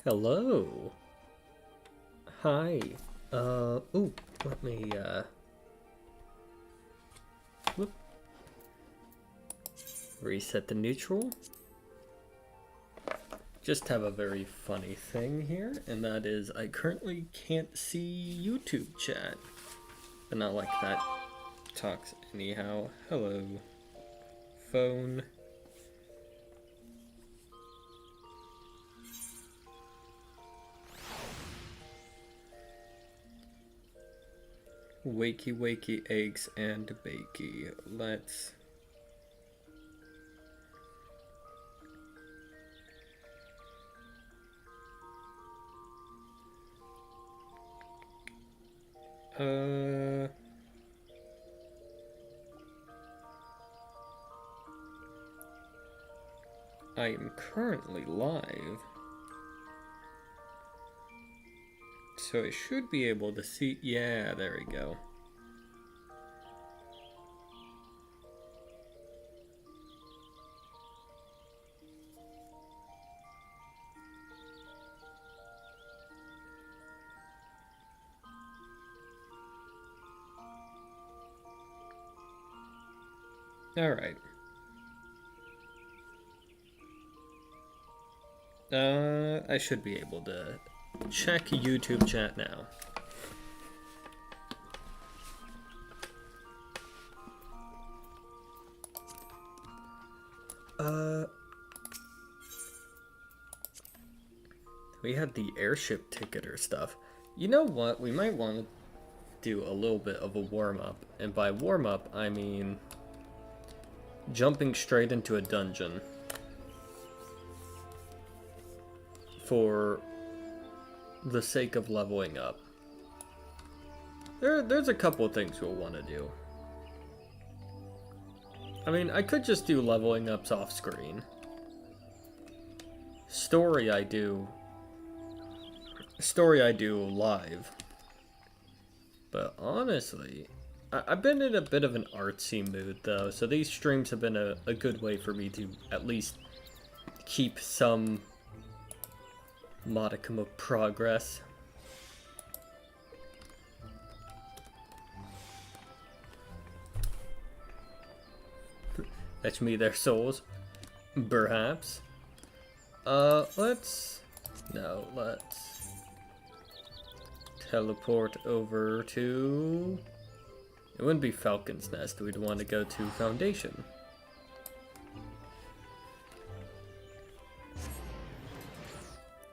Hello. Hi. Ooh, let me, whoop. Reset the neutral. Just have a very funny thing here, and that is I currently can't see YouTube chat. But not like that talks anyhow. Hello. Phone. Wakey wakey eggs and bakey. Let's I am currently live, so I should be able to see. Yeah, there we go. All right. I should be able to check YouTube chat now. We had the airship ticketer stuff. You know what? We might want to do a little bit of a warm-up. And by warm-up, I mean jumping straight into a dungeon. For the sake of leveling up. There's a couple of things we'll want to do. I mean, I could just do leveling ups off screen. Story I do live. But honestly, I've been in a bit of an artsy mood though, so these streams have been a good way for me to at least keep some modicum of progress. Fetch me their souls. Perhaps. Let's teleport over to... It wouldn't be Falcon's Nest. We'd want to go to Foundation.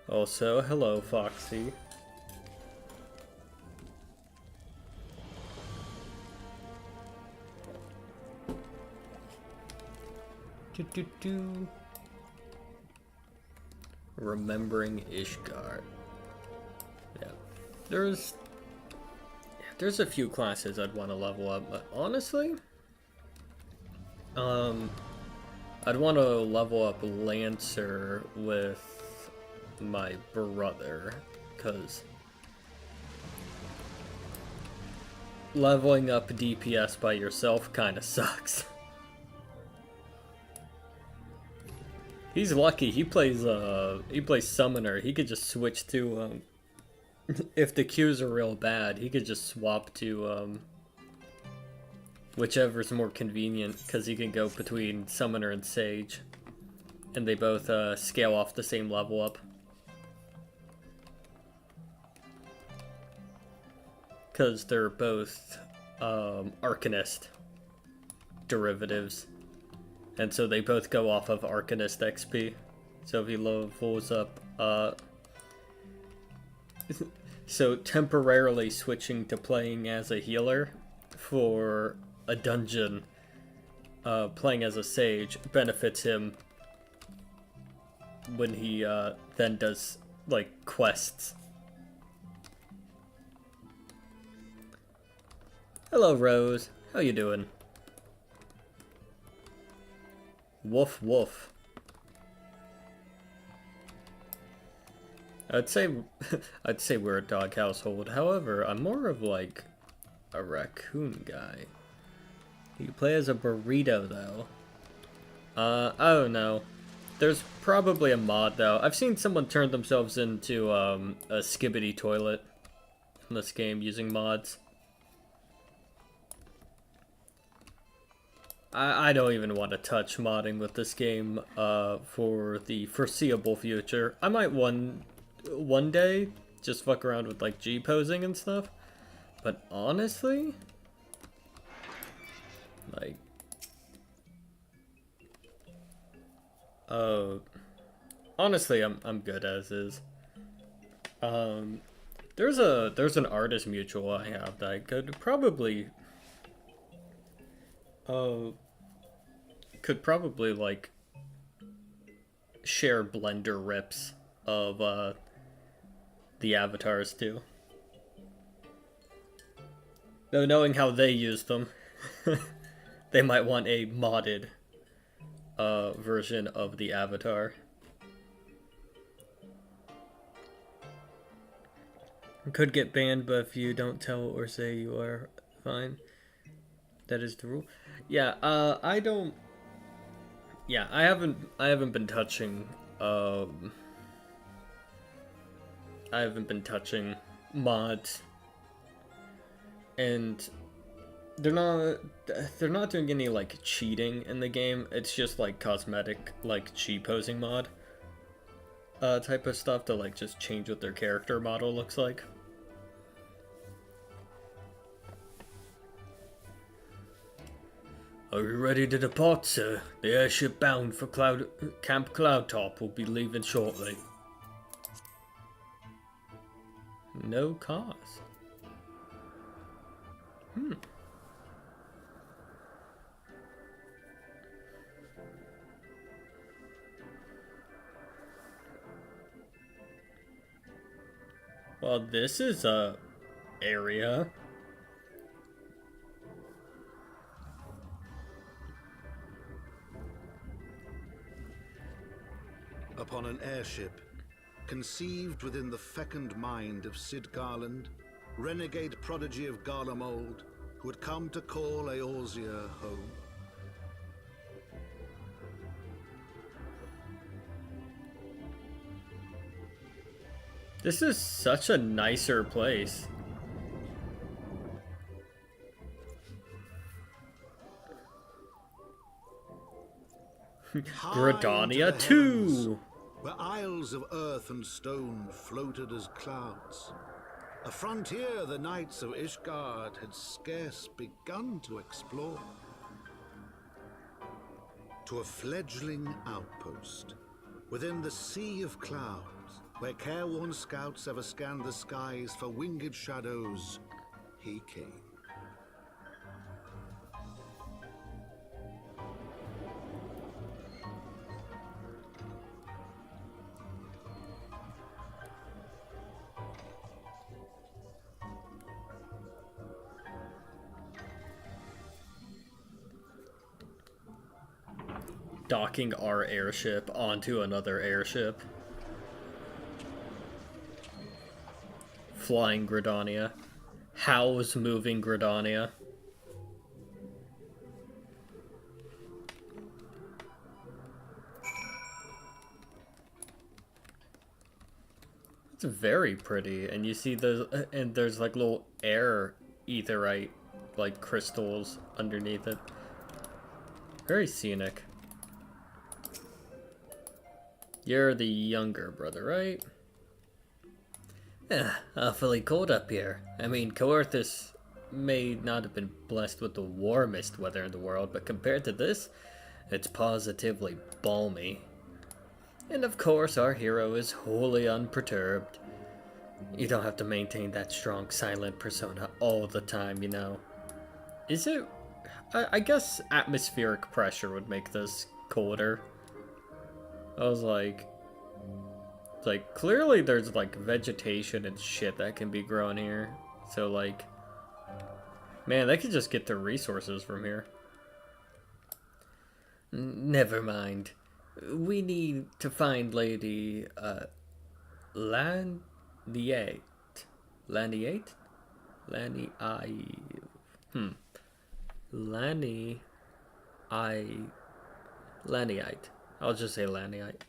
Also, hello, Foxy. Remembering Ishgard. Yeah. There's a few classes I'd want to level up, but honestly, I'd want to level up Lancer with my brother, because leveling up DPS by yourself kind of sucks. He's lucky. He plays summoner. He could just switch to if the queues are real bad, he could just swap to whichever's more convenient, because he can go between summoner and sage, and they both scale off the same level up. Because they're both Arcanist derivatives. And so they both go off of Arcanist XP. So if he levels up... so temporarily switching to playing as a healer for a dungeon, playing as a sage, benefits him when he then does, like, quests. Hello, Rose. How you doing? Woof woof. I'd say we're a dog household. However, I'm more of like a raccoon guy. You play as a burrito though. I don't know. There's probably a mod though. I've seen someone turn themselves into a skibbity toilet in this game using mods. I don't even want to touch modding with this game for the foreseeable future. I might one day just fuck around with like G posing and stuff, but honestly, like, honestly, I'm good as is. There's an artist mutual I have that I could probably like share Blender rips of the avatars too. Though knowing how they use them, they might want a modded version of the avatar. Could get banned, but if you don't tell or say you are fine, that is the rule. Yeah, I don't. Yeah, I haven't been touching. I haven't been touching mods, and they're not doing any like cheating in the game. It's just like cosmetic, like G posing mod type of stuff to like just change what their character model looks like. Are you ready to depart, sir? The airship bound for Camp Cloudtop will be leaving shortly. No cause. Well, this is a area. Upon an airship, conceived within the fecund mind of Sid Garland, renegade prodigy of Garlemald, who had come to call Eorzea home. This is such a nicer place. Gridania 2! Where isles of earth and stone floated as clouds. A frontier the knights of Ishgard had scarce begun to explore. To a fledgling outpost, within the sea of clouds, where careworn scouts ever scanned the skies for winged shadows, he came. Docking our airship onto another airship. Flying Gridania. How's moving Gridania? It's very pretty, and you see there's like little air aetherite like crystals underneath it. Very scenic. You're the younger brother, right? Yeah, awfully cold up here. I mean, Coerthus may not have been blessed with the warmest weather in the world, but compared to this, it's positively balmy. And of course, our hero is wholly unperturbed. You don't have to maintain that strong, silent persona all the time, you know. Is it... I guess atmospheric pressure would make this colder. I was like, clearly there's like vegetation and shit that can be grown here. So like, man, they could just get their resources from here. Never mind. We need to find Lady, Laniate. Laniate? Laniite. I'll just say Laniite.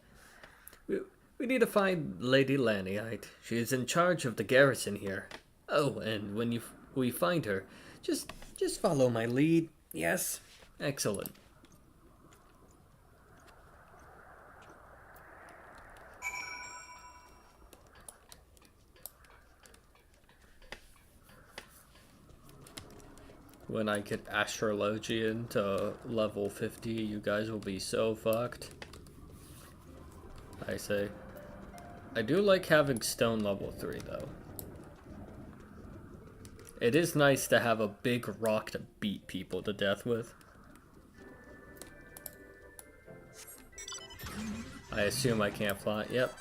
We need to find Lady Laniite. She is in charge of the garrison here. Oh, and when we find her, just follow my lead. Yes? Excellent. When I get Astrologian to level 50, you guys will be so fucked. I say. I do like having stone level 3 though. It is nice to have a big rock to beat people to death with. I assume I can't fly. Yep.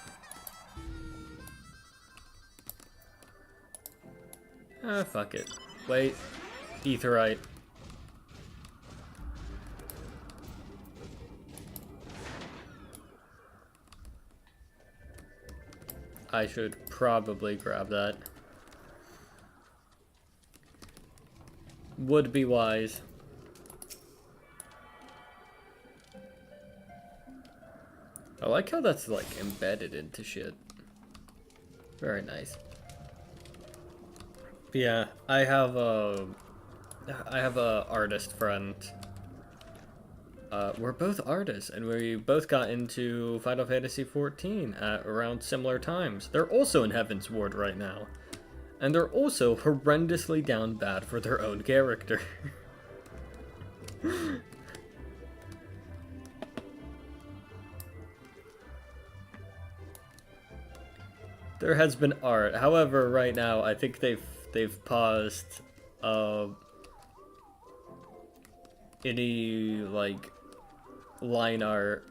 Ah, fuck it. Wait. Aetheryte. I should probably grab that. Would be wise. I like how that's like embedded into shit. Very nice. But yeah, I have a artist friend. We're both artists, and we both got into Final Fantasy XIV at around similar times. They're also in Heavensward right now. And they're also horrendously down bad for their own character. There has been art. However, right now, I think they've paused any like line art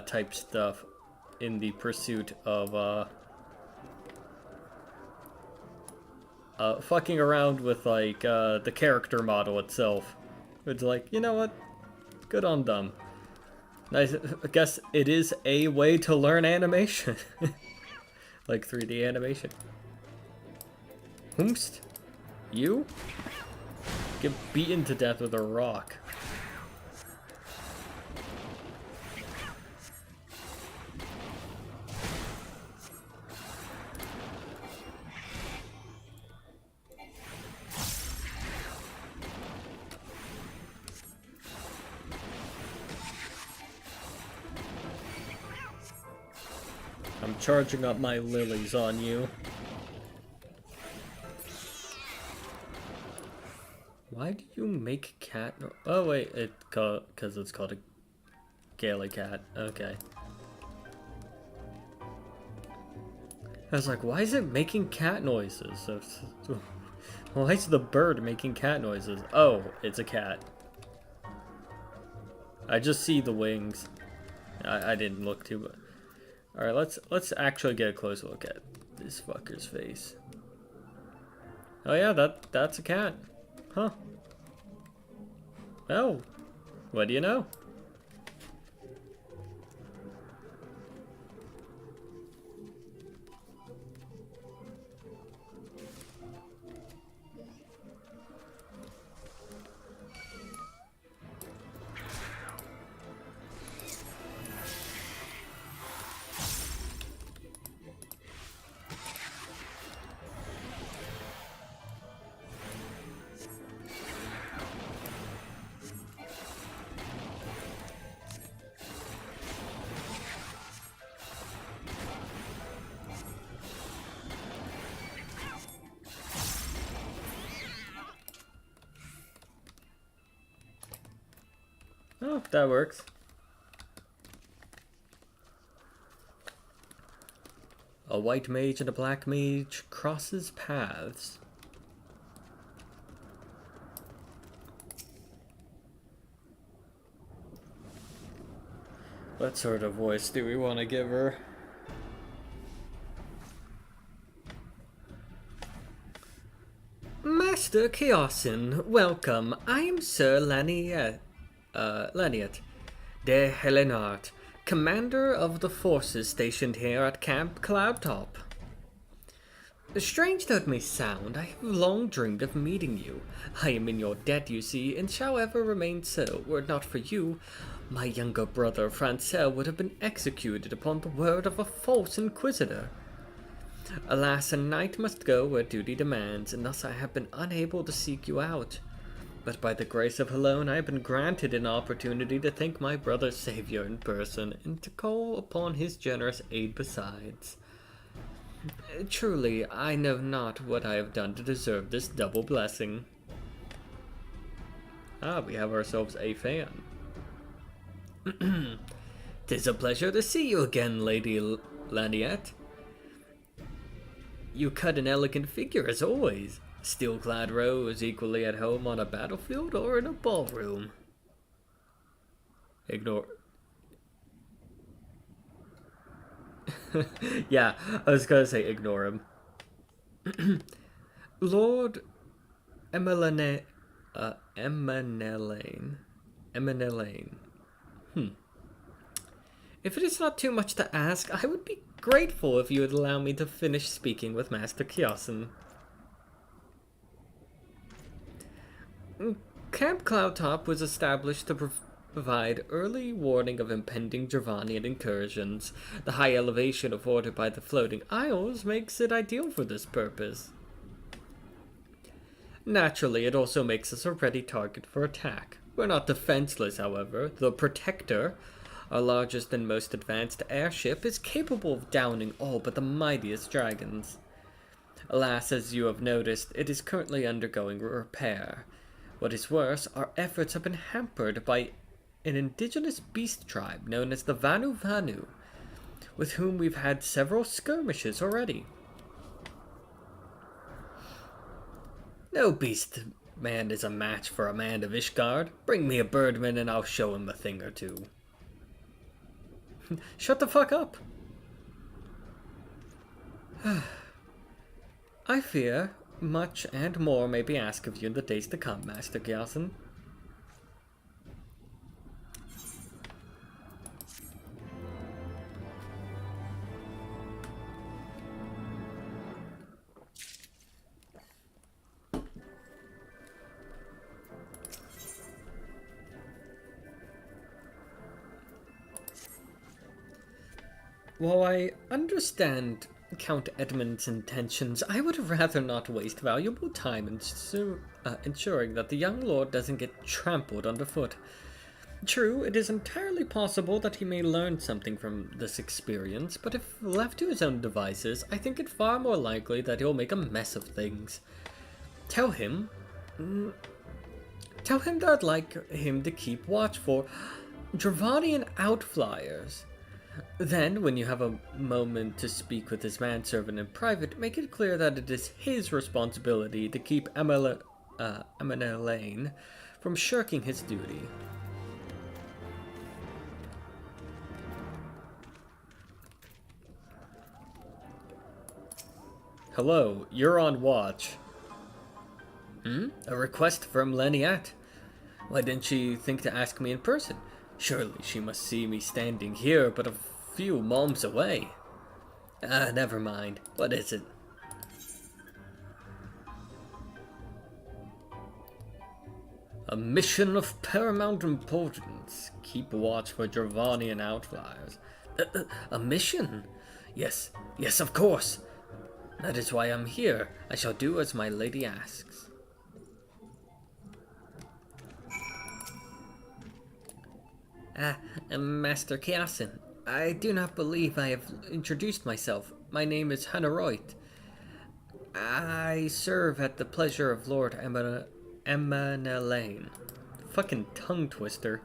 type stuff in the pursuit of fucking around with like the character model itself. It's like, you know what? Good on them. Nice. I guess it is a way to learn animation. Like 3D animation. Whomst? You? Get beaten to death with a rock. I'm charging up my lilies on you. Why do you make cat no— oh wait, because it's called a Gaelic cat. Okay. I was like, why is it making cat noises? Why is the bird making cat noises? Oh, it's a cat. I just see the wings. I didn't look too much. Alright, let's actually get a close look at this fucker's face. Oh yeah, that's a cat. Huh. Oh. What do you know? Oh, that works. A white mage and a black mage crosses paths. What sort of voice do we want to give her? Master Chaosin, welcome. I am Sir Laniet de Helenart, commander of the forces stationed here at Camp Cloudtop. Strange though it may sound, I have long dreamed of meeting you. I am in your debt, you see, and shall ever remain so, were it not for you. my younger brother Francel would have been executed upon the word of a false inquisitor. Alas, a knight must go where duty demands, and thus I have been unable to seek you out. But by the grace of Helone, I have been granted an opportunity to thank my brother's savior in person, and to call upon his generous aid besides. Truly, I know not what I have done to deserve this double blessing. Ah, we have ourselves a fan. 'Tis a pleasure to see you again, Lady Laniette. You cut an elegant figure, as always. Steel-clad rose, equally at home on a battlefield or in a ballroom. Ignore. Yeah, I was gonna say ignore him. Lord Emanelaine. If it is not too much to ask, I would be grateful if you would allow me to finish speaking with Master Kyosen. Camp Cloudtop was established to provide early warning of impending Dravanian incursions. The high elevation afforded by the floating isles makes it ideal for this purpose. Naturally, it also makes us a ready target for attack. We're not defenseless, however. The Protector, our largest and most advanced airship, is capable of downing all but the mightiest dragons. Alas, as you have noticed, it is currently undergoing repair. What is worse, our efforts have been hampered by an indigenous beast tribe known as the Vanu Vanu, with whom we've had several skirmishes already. No beast man is a match for a man of Ishgard. Bring me a birdman and I'll show him a thing or two. Shut the fuck up! I fear much and more may be asked of you in the days to come, Master Kyosen. While I understand Count Edmund's intentions, I would rather not waste valuable time ensuring that the young lord doesn't get trampled underfoot. True, it is entirely possible that he may learn something from this experience, but if left to his own devices, I think it far more likely that he'll make a mess of things. Tell him that I'd like him to keep watch for Dravanian outflyers. Then, when you have a moment to speak with his manservant in private, make it clear that it is his responsibility to keep Emanelaine from shirking his duty. Hello, you're on watch. A request from Laniette. Why didn't she think to ask me in person? Surely she must see me standing here but a few moms away. Never mind. What is it? A mission of paramount importance. Keep watch for Dravanian outflyers. A mission? Yes, of course. That is why I'm here. I shall do as my lady asks. Master Kyosen, I do not believe I have introduced myself. My name is Hanaroit. I serve at the pleasure of Lord Emanelaine. Fucking tongue twister.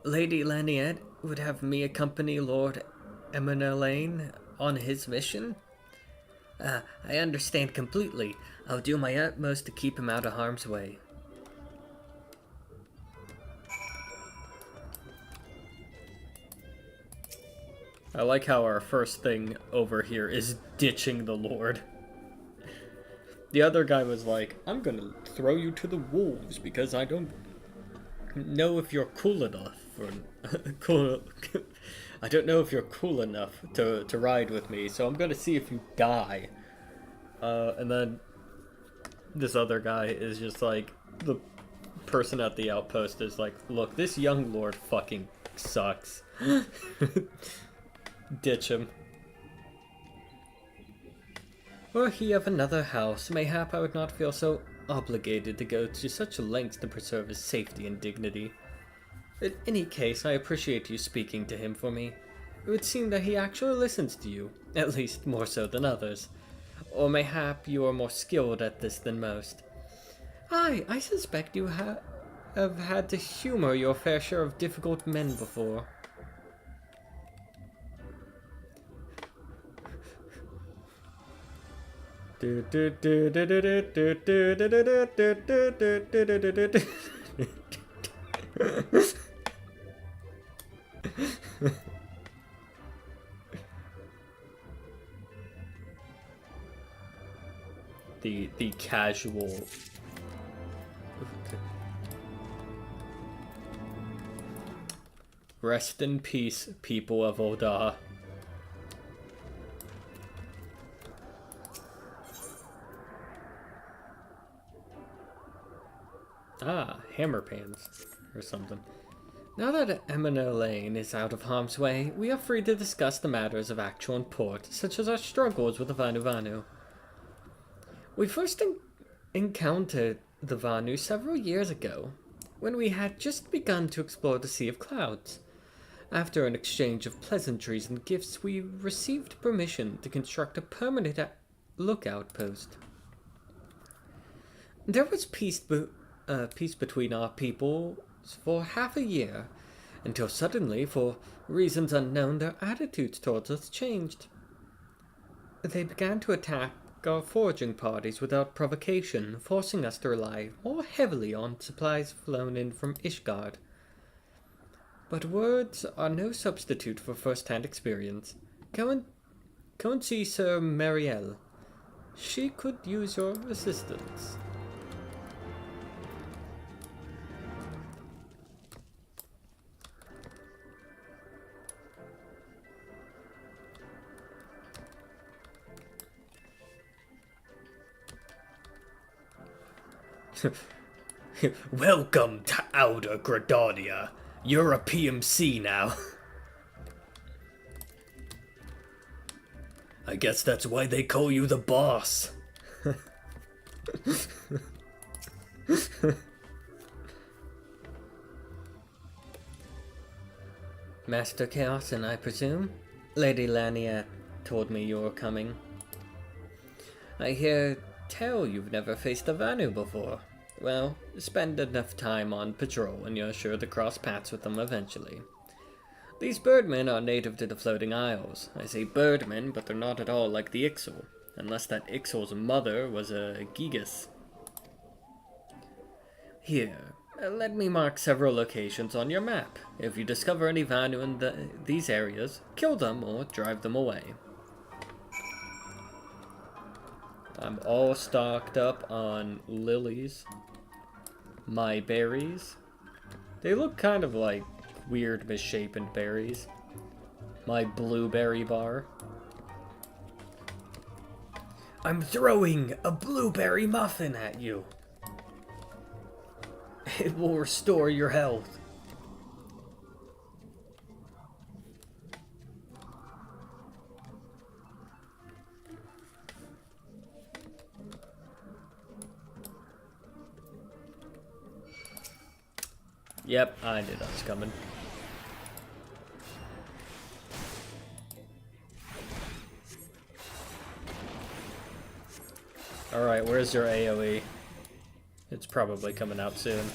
Lady Laniette would have me accompany Lord Emanelaine on his mission? I understand completely. I'll do my utmost to keep him out of harm's way. I like how our first thing over here is ditching the Lord. The other guy was like, I'm gonna throw you to the wolves because I don't know if you're cool enough. I don't know if you're cool enough to ride with me, so I'm gonna see if you die. And then this other guy is just like, the person at the outpost is like, look, this young lord fucking sucks. Ditch him. Were he of another house, mayhap I would not feel so obligated to go to such lengths to preserve his safety and dignity. In any case, I appreciate you speaking to him for me. It would seem that he actually listens to you, at least more so than others. Or mayhap you are more skilled at this than most. Aye, I suspect you have had to humor your fair share of difficult men before. The casual. Rest in peace, people of Oda. Ah, hammer pans or something. Now that Emina Lane is out of harm's way, we are free to discuss the matters of actual import, such as our struggles with the Vanu Vanu. We first encountered the Vanu several years ago, when we had just begun to explore the Sea of Clouds. After an exchange of pleasantries and gifts, we received permission to construct a permanent lookout post. There was peace between our peoples for half a year, until suddenly, for reasons unknown, their attitudes towards us changed. They began to attack our foraging parties without provocation, forcing us to rely more heavily on supplies flown in from Ishgard. But words are no substitute for first-hand experience. Go and see Sir Marielle. She could use your assistance. Welcome to Outer Gradania. You're a PMC now. I guess that's why they call you the boss. Master Chaosin, I presume? Lady Lania told me you were coming. I tell you've never faced a Vanu before. Well, spend enough time on patrol and you're sure to cross paths with them eventually. These birdmen are native to the Floating Isles. I say birdmen, but they're not at all like the Ixal, unless that Ixal's mother was a Gigas. Here, let me mark several locations on your map. If you discover any Vanu in these areas, kill them or drive them away. I'm all stocked up on lilies. My berries. They look kind of like weird misshapen berries. My blueberry bar. I'm throwing a blueberry muffin at you. It will restore your health. Yep, I knew that was coming. Alright, where's your AoE? It's probably coming out soon.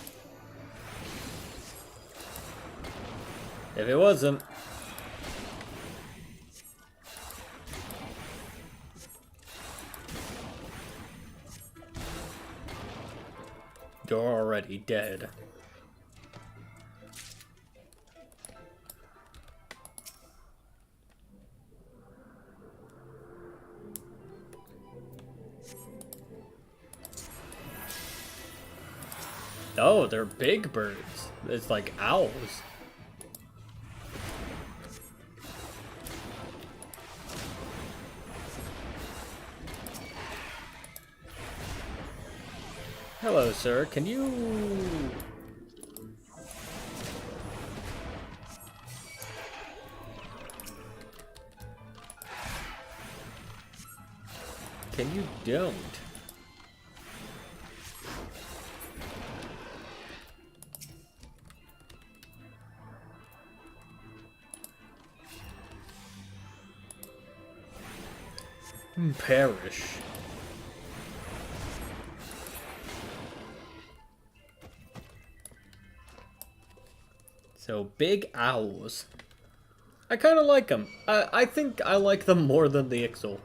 If it wasn't... You're already dead. Oh, they're big birds. It's like owls. Hello, sir. Can you... Can you don't? Perish. So, big owls. I kind of like them. I think I like them more than the Ixal.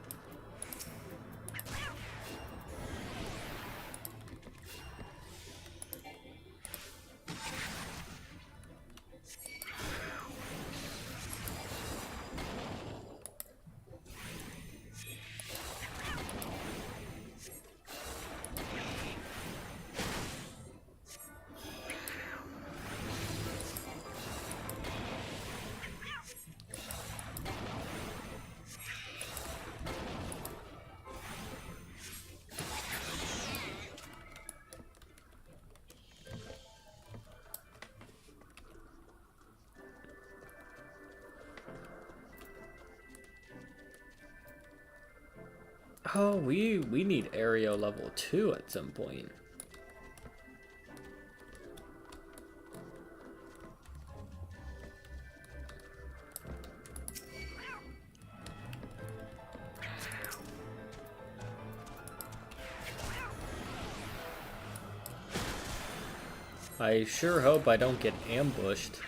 Oh, we need area level 2 at some point. I sure hope I don't get ambushed.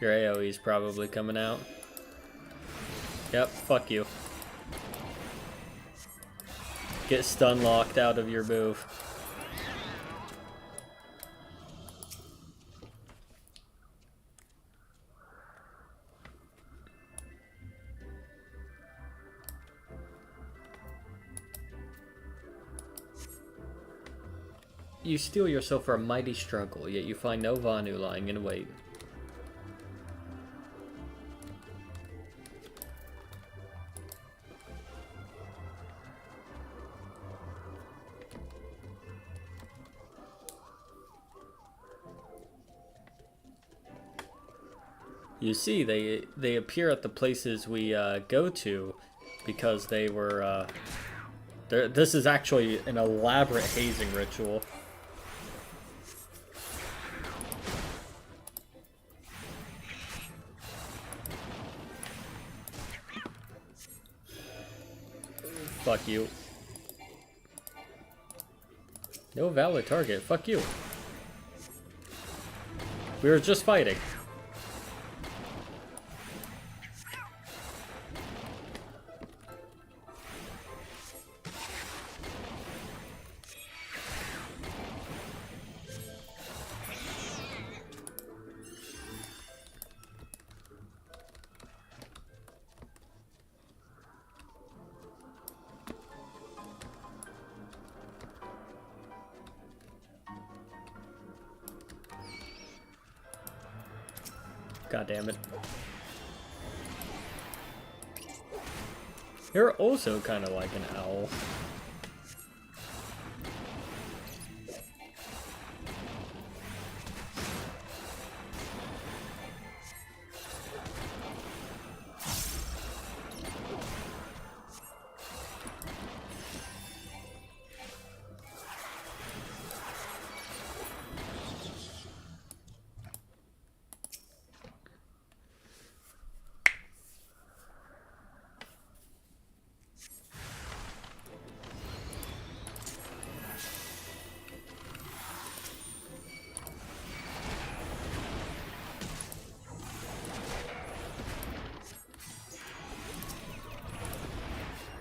Your AoE's probably coming out. Yep, fuck you. Get stun locked out of your move. You steel yourself for a mighty struggle, yet you find no Vanu lying in wait. You see, they appear at the places we go to because they were, this is actually an elaborate hazing ritual. Fuck you. No valid target, fuck you. We were just fighting. God damn it. You're also kind of like an owl.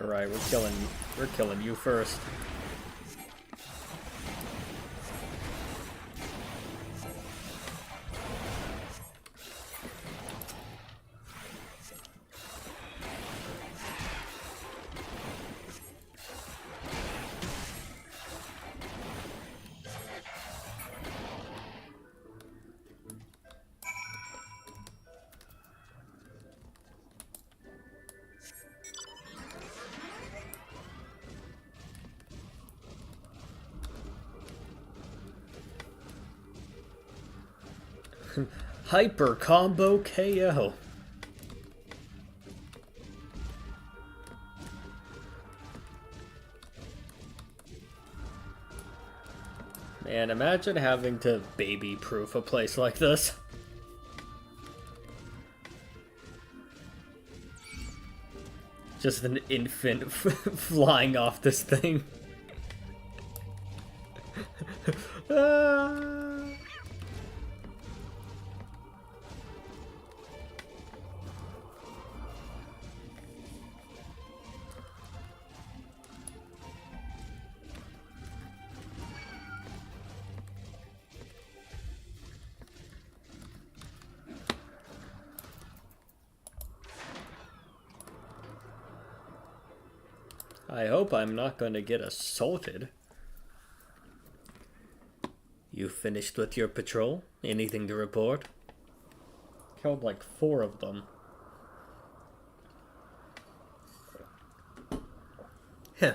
Alright, we're killing you first. Hyper combo KO. Man, imagine having to baby-proof a place like this. Just an infant flying off this thing. I hope I'm not going to get assaulted. You finished with your patrol? Anything to report? Killed like 4 of them. Heh.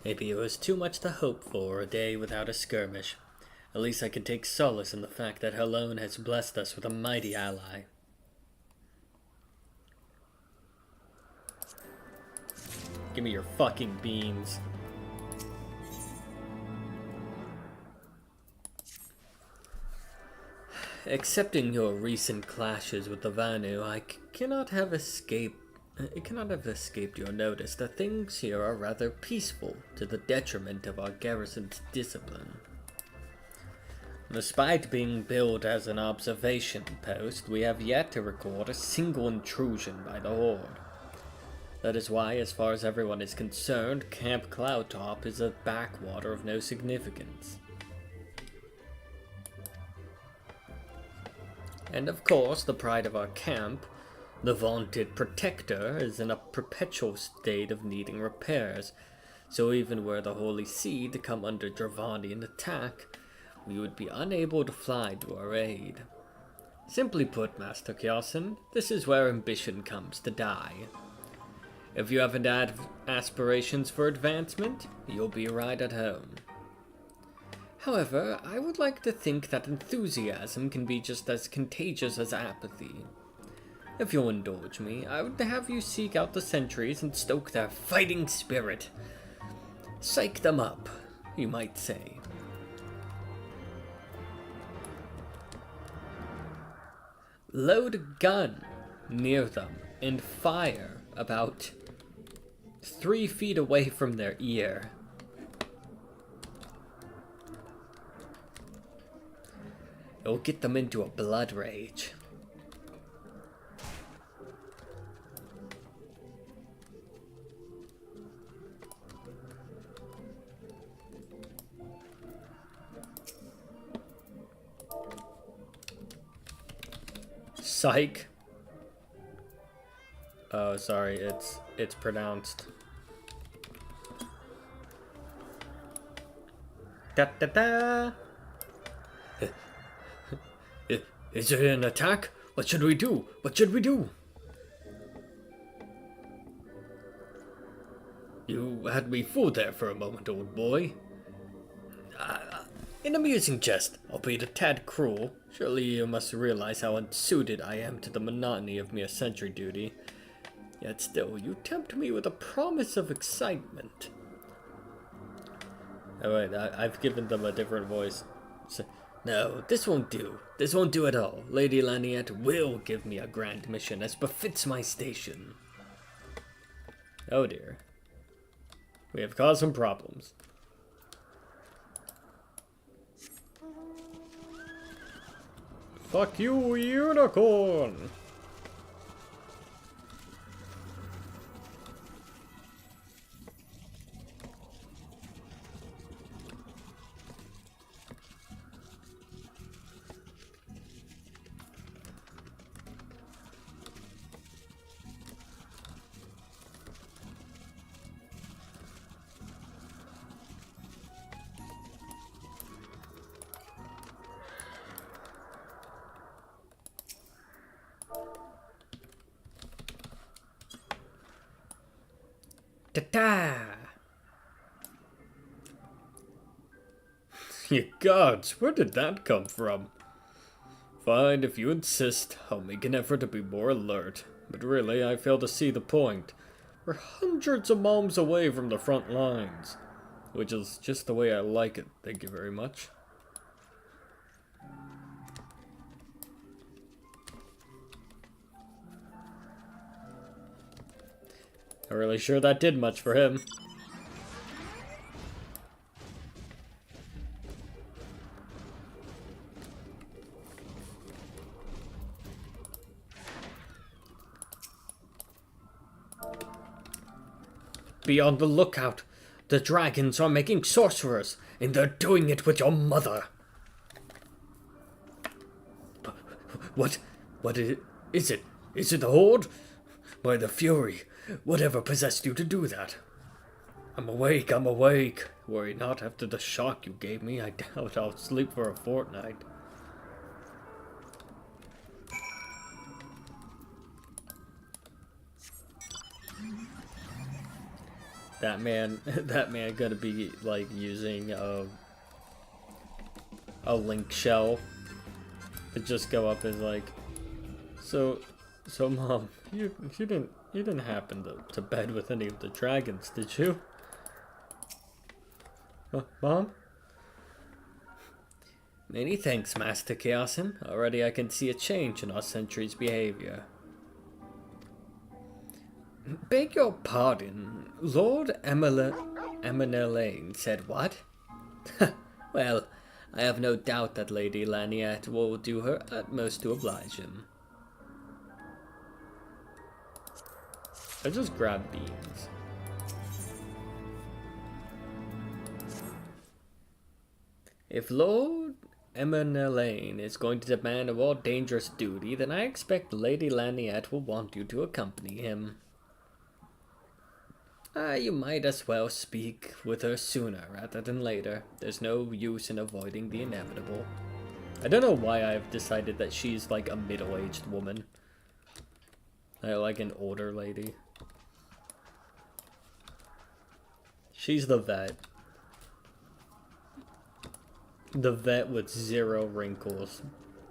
Maybe it was too much to hope for a day without a skirmish. At least I can take solace in the fact that Helone has blessed us with a mighty ally. Give me your fucking beans. Accepting your recent clashes with the Vanu, it cannot have escaped your notice that things here are rather peaceful, to the detriment of our garrison's discipline. Despite being billed as an observation post, we have yet to record a single intrusion by the Horde. That is why, as far as everyone is concerned, Camp Cloudtop is a backwater of no significance. And of course, the pride of our camp, the vaunted Protector, is in a perpetual state of needing repairs, so even were the Holy See to come under Dravanian attack, we would be unable to fly to our aid. Simply put, Master Kyosin, this is where ambition comes to die. If you haven't had aspirations for advancement, you'll be right at home. However, I would like to think that enthusiasm can be just as contagious as apathy. If you'll indulge me, I would have you seek out the sentries and stoke their fighting spirit. Psych them up, you might say. Load a gun near them and fire about 3 feet away from their ear. It'll get them into a blood rage. Psych. Oh, sorry, it's pronounced. Da da da. Is it an attack? What should we do? What should we do? You had me fooled there for a moment, old boy. An amusing jest, albeit a tad cruel. Surely you must realize how unsuited I am to the monotony of mere sentry duty. Yet still, you tempt me with a promise of excitement. Oh wait, I've given them a different voice. No, this won't do. This won't do at all. Lady Laniette will give me a grand mission as befits my station. Oh dear. We have caused some problems. Fuck you, unicorn! Ta-ta! Ye gods, where did that come from? Fine, if you insist, I'll make an effort to be more alert. But really, I fail to see the point. We're hundreds of miles away from the front lines. Which is just the way I like it, thank you very much. Not really sure that did much for him. Be on the lookout. The dragons are making sorcerers, and they're doing it with your mother. What is it? Is it the Horde? By the Fury, whatever possessed you to do that? I'm awake. Worry not, after the shock you gave me, I doubt I'll sleep for a fortnight. That man gonna be like using a link shell to just go up as like, so mom, you didn't happen to bed with any of the dragons, did you? Mom? Many thanks, Master Chaosin. Already I can see a change in our sentry's behavior. Beg your pardon, Lord Emanelaine said what? Well, I have no doubt that Lady Laniette will do her utmost to oblige him. I just grabbed beans. If Lord Emanelaine is going to demand a more dangerous duty, then I expect Lady Laniette will want you to accompany him. You might as well speak with her sooner rather than later. There's no use in avoiding the inevitable. I don't know why I've decided that she's like a middle-aged woman. Like an older lady. She's the vet. The vet with 0 wrinkles.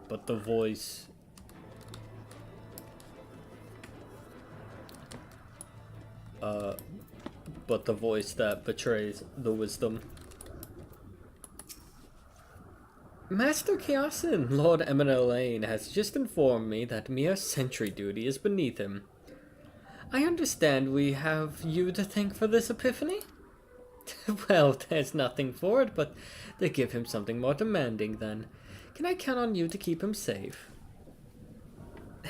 But the voice... but the voice that betrays the wisdom. Master Chaosin, Lord Emanelaine has just informed me that mere sentry duty is beneath him. I understand we have you to thank for this epiphany? Well, there's nothing for it but to give him something more demanding then. Can I count on you to keep him safe?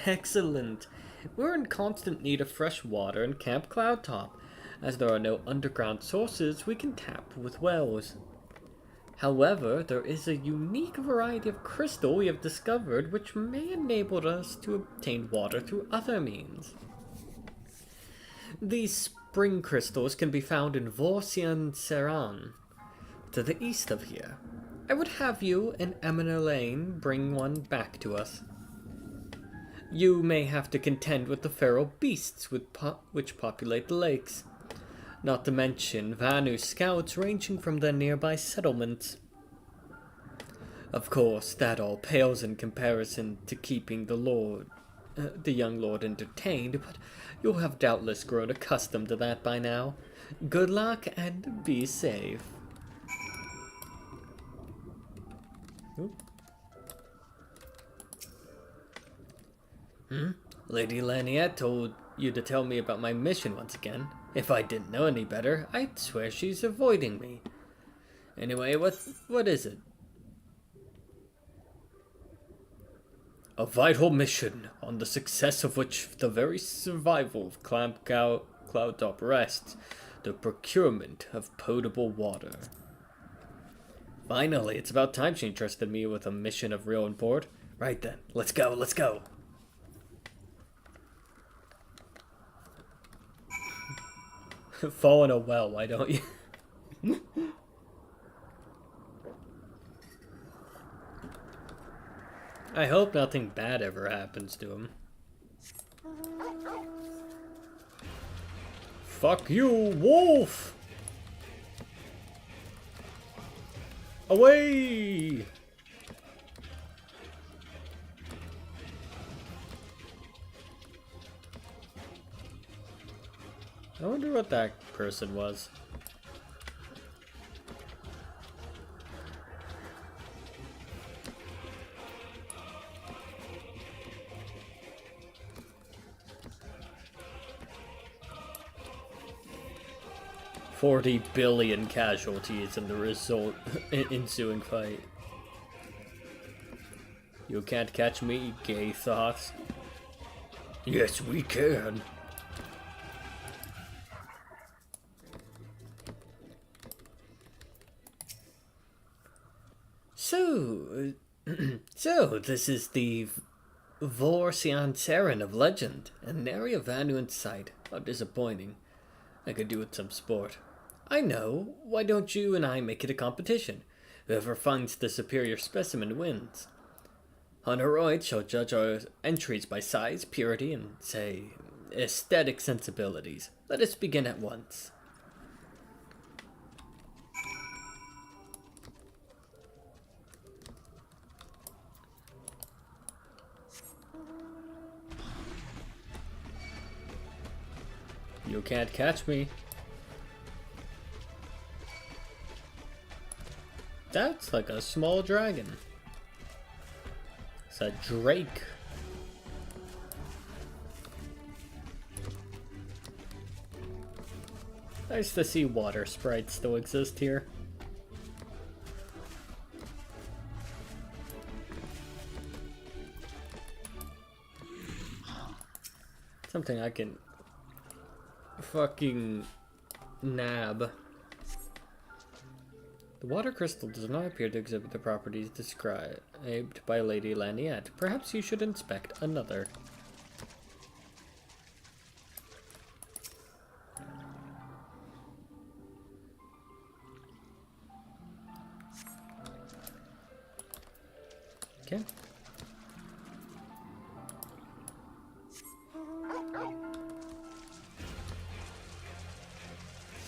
Excellent. We're in constant need of fresh water in Camp Cloudtop. As there are no underground sources, we can tap with wells. However, there is a unique variety of crystal we have discovered which may enable us to obtain water through other means. These spring crystals can be found in Vorsian-Seran, to the east of here. I would have you and Emanelaine bring one back to us. You may have to contend with the feral beasts which populate the lakes. Not to mention Vanu scouts ranging from the nearby settlements. Of course, that all pales in comparison to keeping the young lord entertained, but you'll have doubtless grown accustomed to that by now. Good luck and be safe. Lady Laniette told you to tell me about my mission once again. If I didn't know any better, I'd swear she's avoiding me. Anyway, what is it? A vital mission, on the success of which the very survival of Cloudtop rests, the procurement of potable water. Finally, it's about time she entrusted me with a mission of real import. Right then, let's go. Fall in a well, why don't you? I hope nothing bad ever happens to him. Fuck you, wolf! Away! I wonder what that person was. $40 billion casualties in the ensuing fight. You can't catch me, gay thoughts. Yes, we can. So, so this is the Vorsian Saren of legend, and nary a Vanu in sight. How disappointing. I could do with some sport. I know. Why don't you and I make it a competition? Whoever finds the superior specimen wins. Hunteroids shall judge our entries by size, purity, and, say, aesthetic sensibilities. Let us begin at once. You can't catch me. That's like a small dragon. It's a drake. Nice to see water sprites still exist here. Something I can fucking nab. The water crystal does not appear to exhibit the properties described by Lady Laniette. Perhaps you should inspect another. Okay.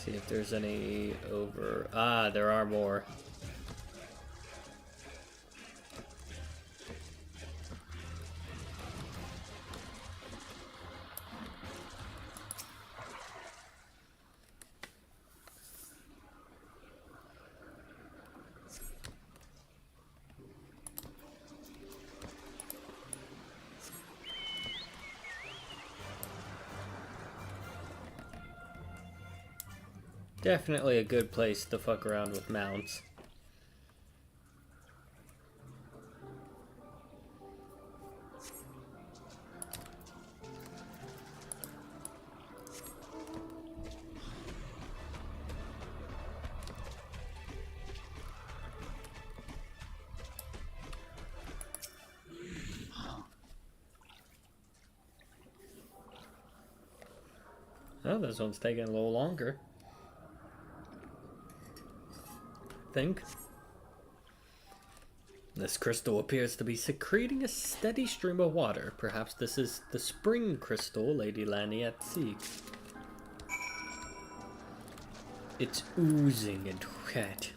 See if there's any over... Ah, there are more. Definitely a good place to fuck around with mounts. Oh, this one's taking a little longer. Think. This crystal appears to be secreting a steady stream of water. Perhaps this is the spring crystal Lady Laniette seeks. It's oozing and wet.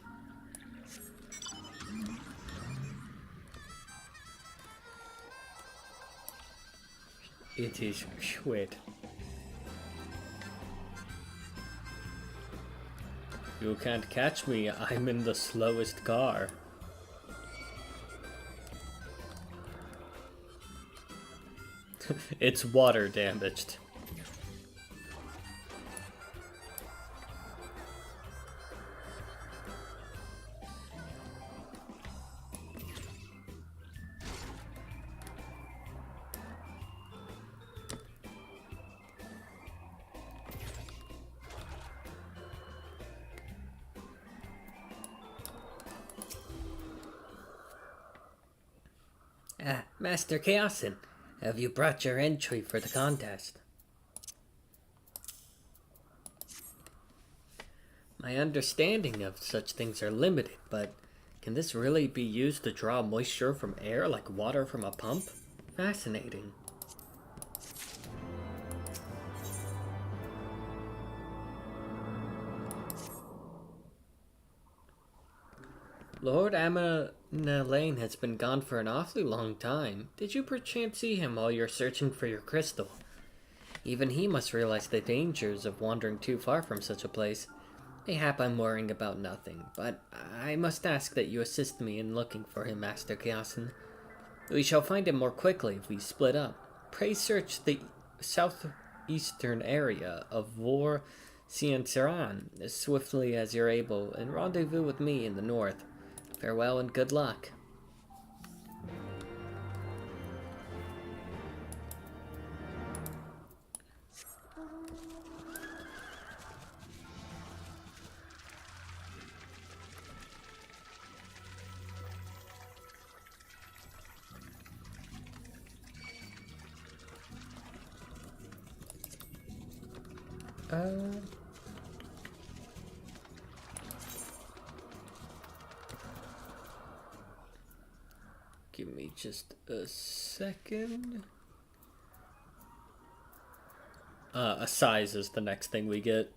It is wet. You can't catch me, I'm in the slowest car. It's water damaged. Master Chaosin, have you brought your entry for the contest? My understanding of such things are limited, but can this really be used to draw moisture from air like water from a pump? Fascinating. Lord Amanalaine has been gone for an awfully long time. Did you perchance see him while you're searching for your crystal? Even he must realize the dangers of wandering too far from such a place. Mayhap I'm worrying about nothing, but I must ask that you assist me in looking for him, Master Kyasin. We shall find him more quickly if we split up. Pray search the southeastern area of Vor Sianseran as swiftly as you're able, and rendezvous with me in the north. Farewell and good luck. Give me just a second. A size is the next thing we get.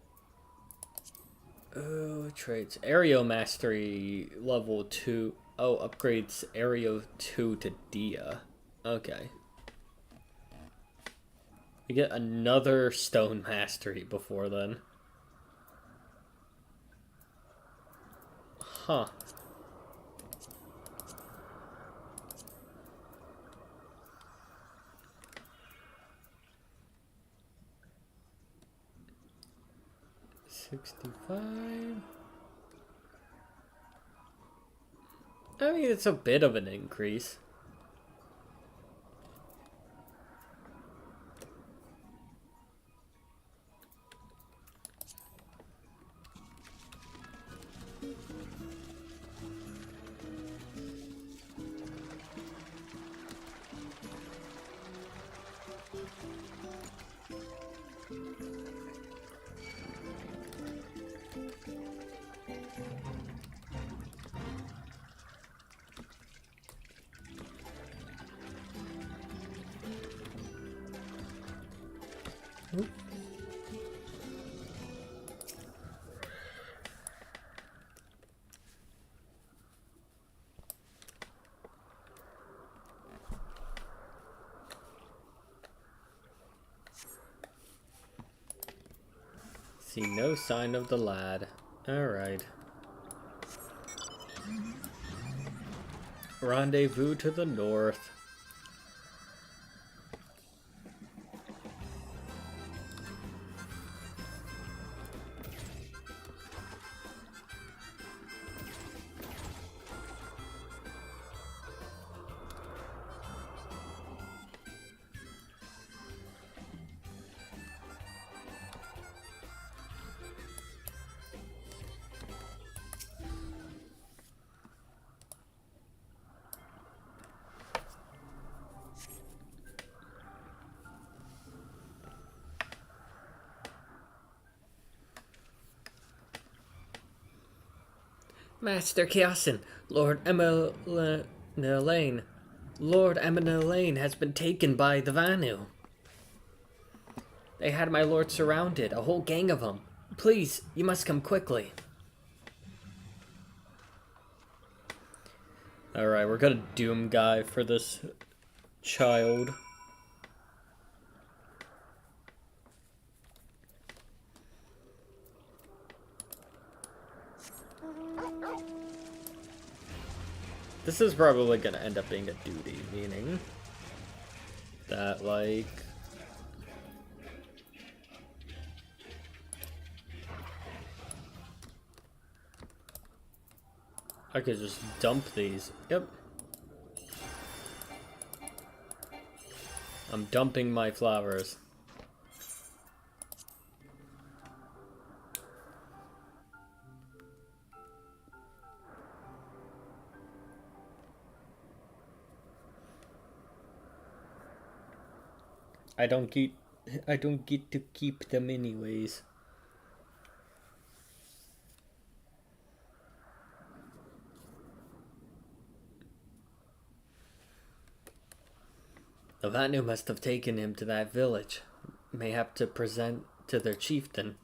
Oh, traits. Aerial Mastery level 2. Oh, upgrades Aerial 2 to Dia. Okay. We get another Stone Mastery before then. Huh. $65. I mean, it's a bit of an increase. See no sign of the lad. Alright. Rendezvous to the north. Master Kyasin, Lord Eminelane. Lord Eminelane has been taken by the Vanu. They had my lord surrounded, a whole gang of them. Please, you must come quickly. Alright, we're gonna doom guy for this child. This is probably gonna end up being a duty, meaning that, like, I could just dump these. Yep. I'm dumping my flowers. I don't get to keep them anyways. The Vanu must have taken him to that village. May have to present to their chieftain.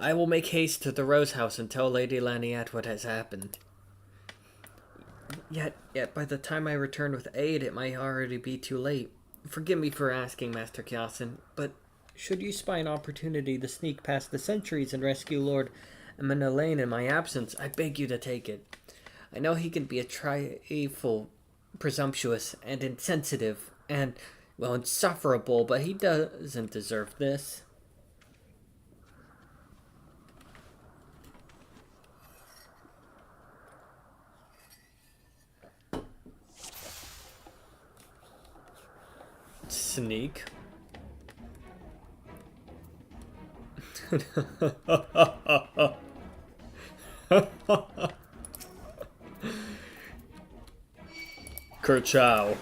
I will make haste to the Rose House and tell Lady Laniette what has happened. Yet by the time I return with aid, it might already be too late. Forgive me for asking, Master Kyasin, but should you spy an opportunity to sneak past the sentries and rescue Lord Menelaine in my absence, I beg you to take it. I know he can be a trifle presumptuous and insensitive and, well, insufferable, but he doesn't deserve this. Sneak. Kerchow.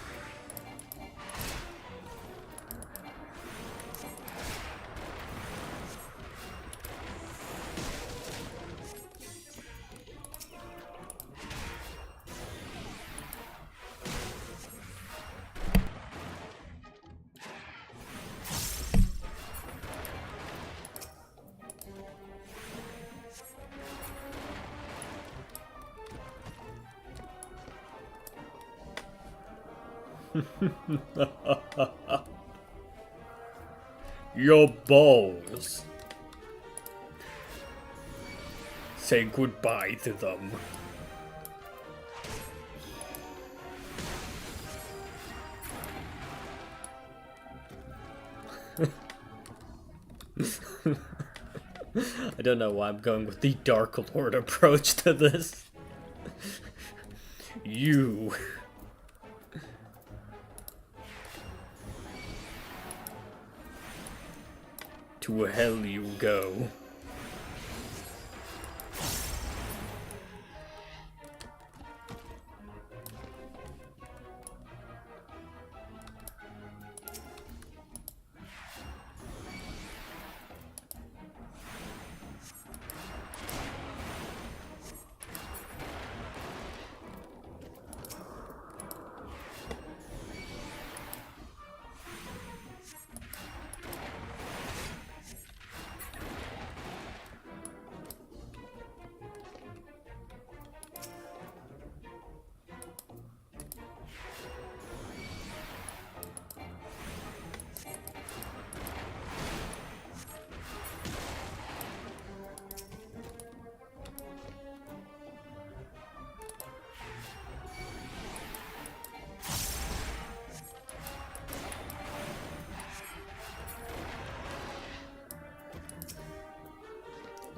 Your balls. Say goodbye to them. I don't know why I'm going with the Dark Lord approach to this. You. To hell you go.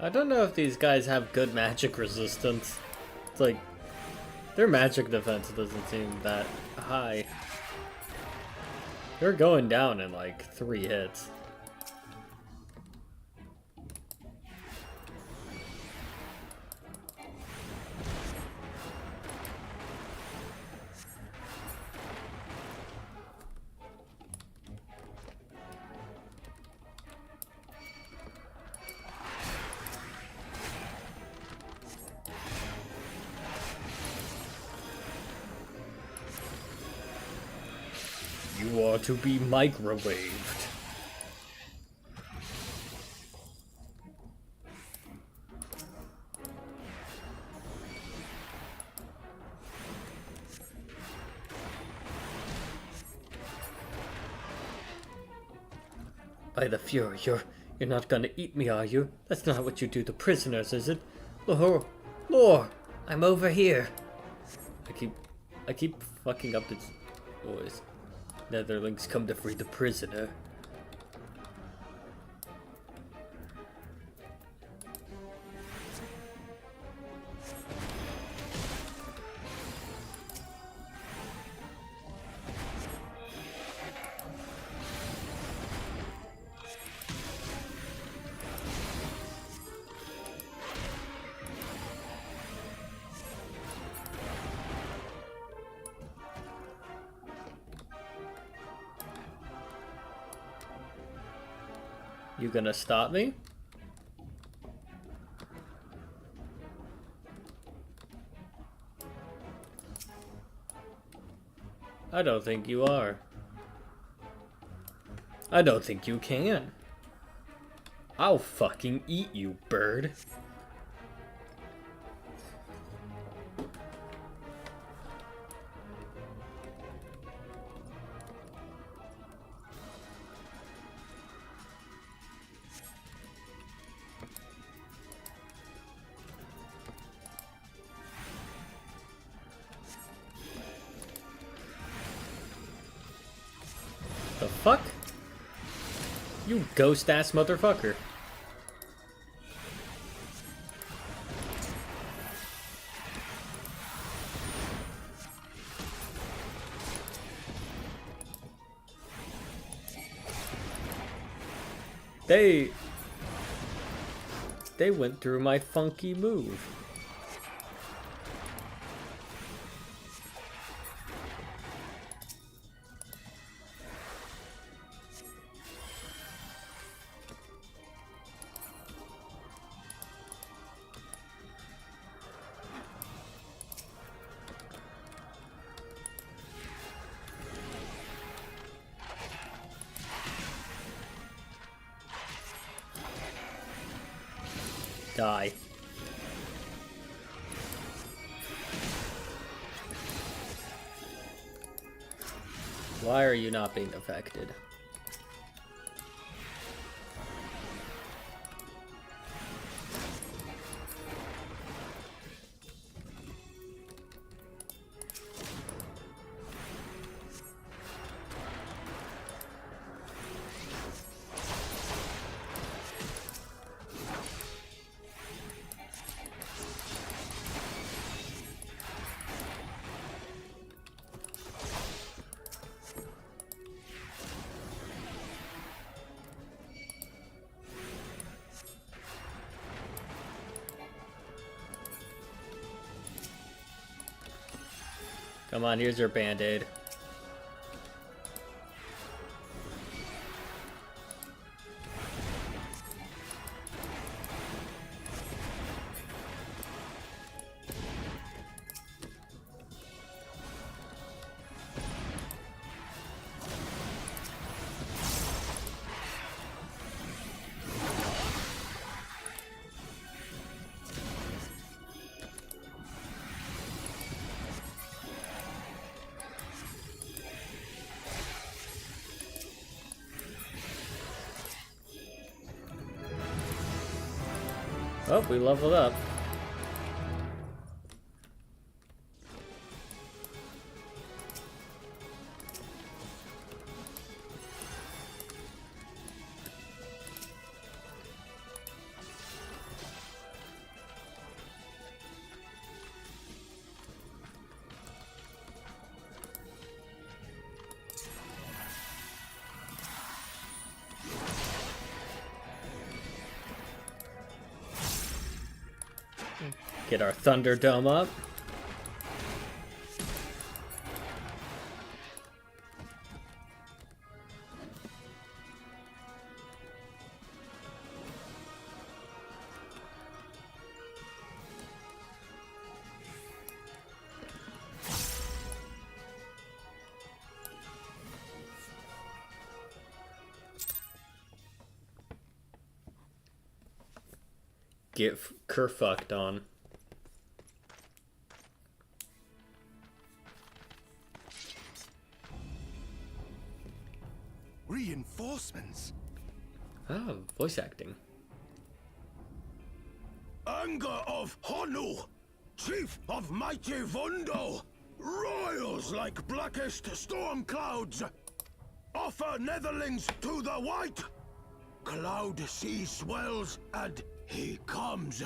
I don't know if these guys have good magic resistance. It's like, their magic defense doesn't seem that high. They're going down in like 3 hits. You are to be microwaved. By the Fury, you're not gonna eat me, are you? That's not what you do to prisoners, is it? Lore, I'm over here. I keep fucking up its voice. Netherlings come to free the prisoner. You gonna stop me? I don't think you are. I don't think you can. I'll fucking eat you, bird. The fuck? You ghost-ass motherfucker. They went through my funky move. Die. Why are you not being affected? Come on, here's your band-aid. Oh, we leveled up. Get our Thunderdome up. Get kerfucked on. Reinforcements. Oh, voice acting. Anger of Honu, chief of mighty Vundo, royals like blackest storm clouds. Offer netherlings to the white. Cloud sea swells and he comes.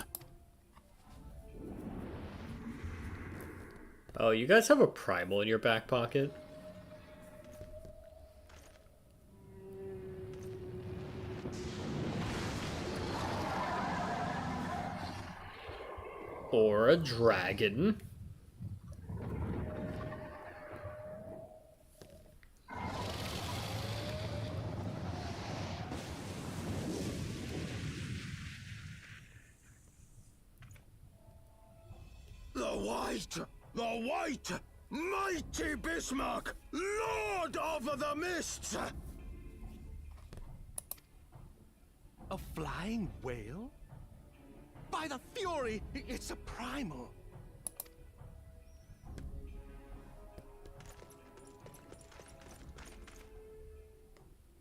Oh, you guys have a primal in your back pocket? Or a dragon. The white, mighty Bismarck, lord of the mists. A flying whale? By the fury, it's a primal.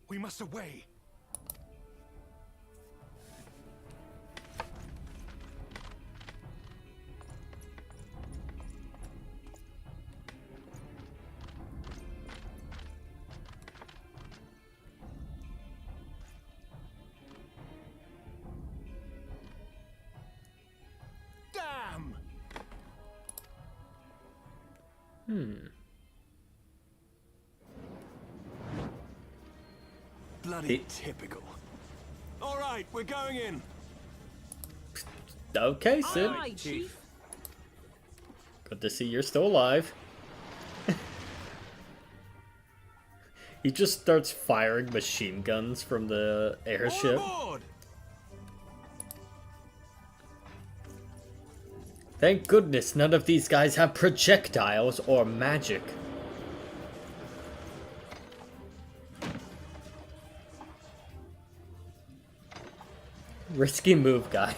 We must away. Bloody typical. All right, we're going in. Okay, Sid. Aye, Chief. Good to see you're still alive. He just starts firing machine guns from the airship. All aboard! Thank goodness none of these guys have projectiles or magic. Risky move, guy.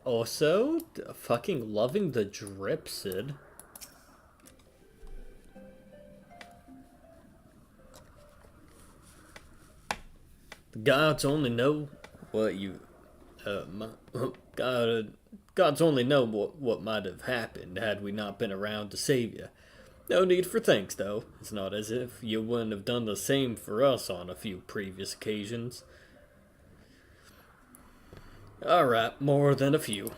Also, fucking loving the drip, Sid. The gods only know what you... gods only know what might have happened had we not been around to save you. No need for thanks, though. It's not as if you wouldn't have done the same for us on a few previous occasions. Alright, more than a few.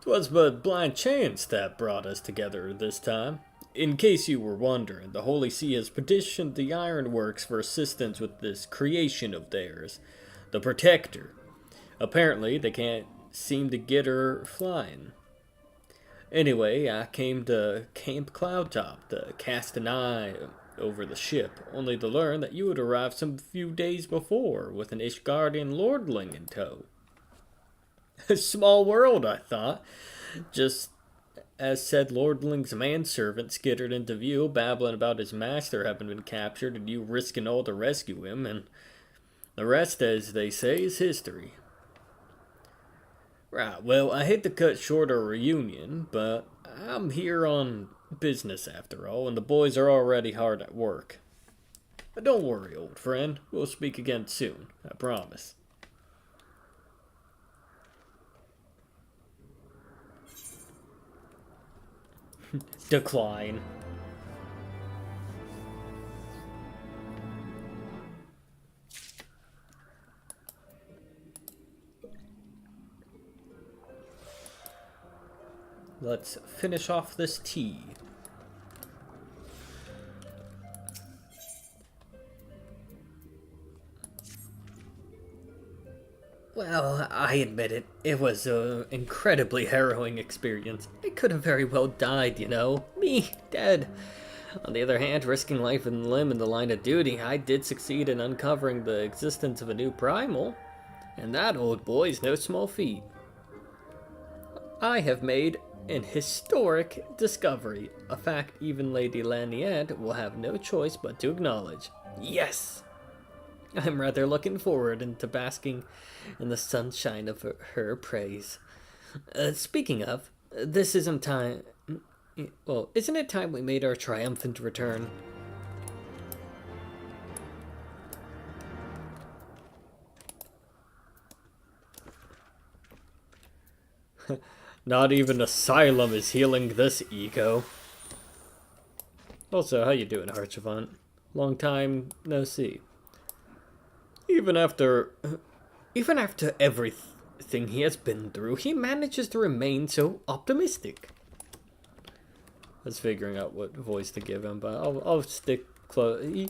'Twas but blind chance that brought us together this time. In case you were wondering, the Holy See has petitioned the Ironworks for assistance with this creation of theirs, the Protector. Apparently, they can't seem to get her flying. Anyway, I came to Camp Cloudtop to cast an eye over the ship, only to learn that you had arrived some few days before with an Ishgardian lordling in tow. A small world, I thought. Just as said lordling's manservant skittered into view, babbling about his master having been captured and you risking all to rescue him, and the rest, as they say, is history. Right, well, I hate to cut short our reunion, but I'm here on business after all, and the boys are already hard at work. But don't worry, old friend. We'll speak again soon, I promise. Decline. Let's finish off this tea. Well, I admit it. It was an incredibly harrowing experience. I could have very well died, you know. Me, dead. On the other hand, risking life and limb in the line of duty, I did succeed in uncovering the existence of a new primal. And that, old boy, is no small feat. I have made an historic discovery, a fact even Lady Laniette will have no choice but to acknowledge. Yes! I'm rather looking forward to basking in the sunshine of her praise. Speaking of, this isn't time... Well, isn't it time we made our triumphant return? Not even Asylum is healing this ego. Also, how you doing, Archivant? Long time no see. Even after everything he has been through, he manages to remain so optimistic. I was figuring out what voice to give him, but I'll stick close.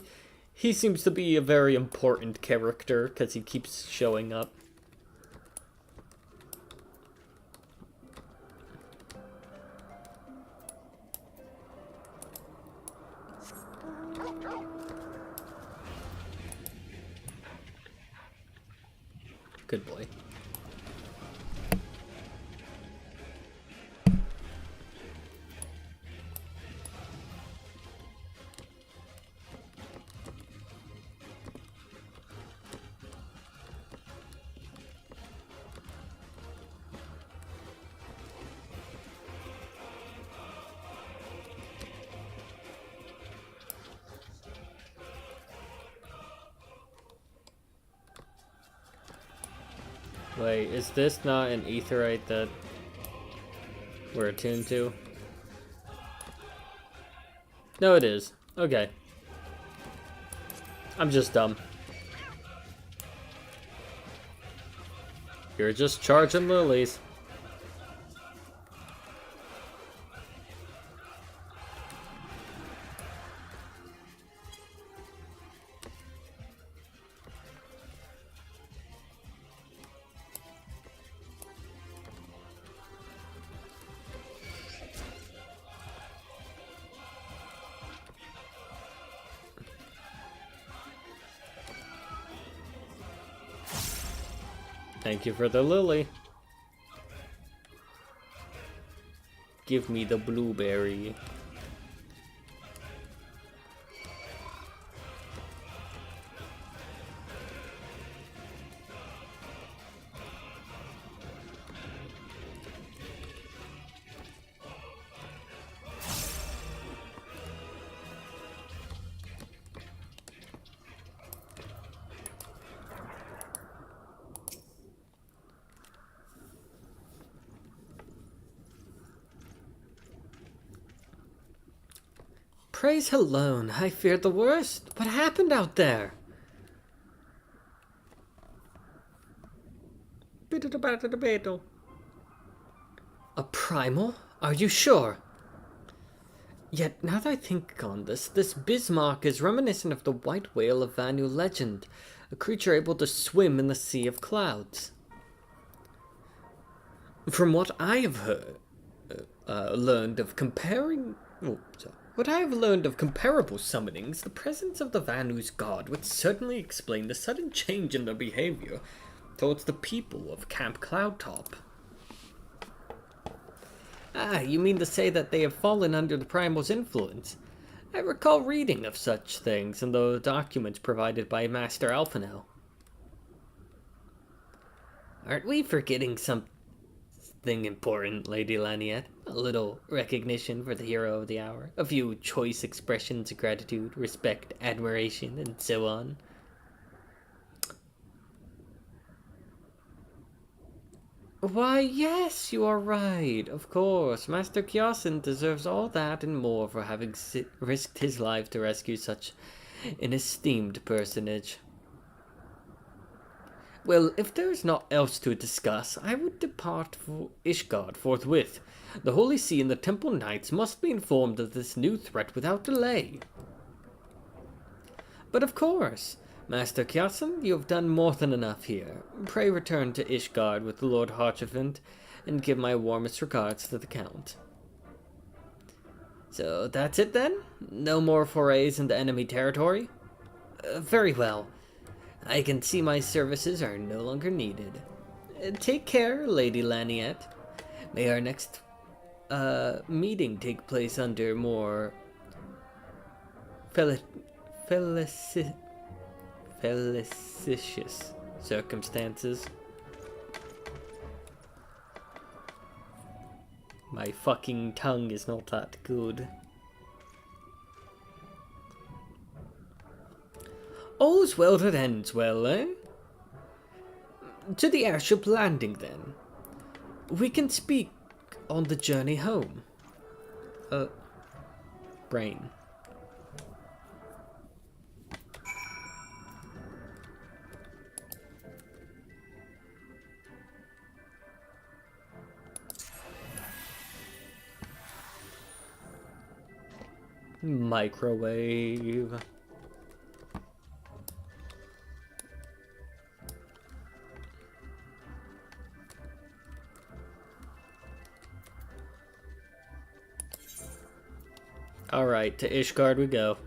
He seems to be a very important character because he keeps showing up. Good boy. Wait, is this not an aetheryte that we're attuned to? No, it is. Okay. I'm just dumb. You're just charging lilies. Thank you for the lily. Give me the blueberry. Praise alone, I feared the worst. What happened out there? A primal? Are you sure? Yet, now that I think on this Bismarck is reminiscent of the white whale of Vanu legend, a creature able to swim in the sea of clouds. From what I have learned of what I have learned of comparable summonings, the presence of the Vanu's god would certainly explain the sudden change in their behavior towards the people of Camp Cloudtop. Ah, you mean to say that they have fallen under the primal's influence? I recall reading of such things in the documents provided by Master Alphino. Aren't we forgetting something important, Lady Laniette? A little recognition for the hero of the hour, a few choice expressions of gratitude, respect, admiration, and so on. Why, yes, you are right, of course. Master Kyosin deserves all that and more for having risked his life to rescue such an esteemed personage. Well, if there is naught else to discuss, I would depart for Ishgard forthwith. The Holy See and the Temple Knights must be informed of this new threat without delay. But of course, Master Kyosin, you have done more than enough here. Pray return to Ishgard with the Lord Harchevant, and give my warmest regards to the Count. So that's it then? No more forays into enemy territory? Very well. I can see my services are no longer needed. Take care, Lady Laniette. May our next meeting take place under more felicitious circumstances. My fucking tongue is not that good. All's well that ends well, eh? To the airship landing, then. We can speak on the journey home. Brain. Microwave. Alright, to Ishgard we go.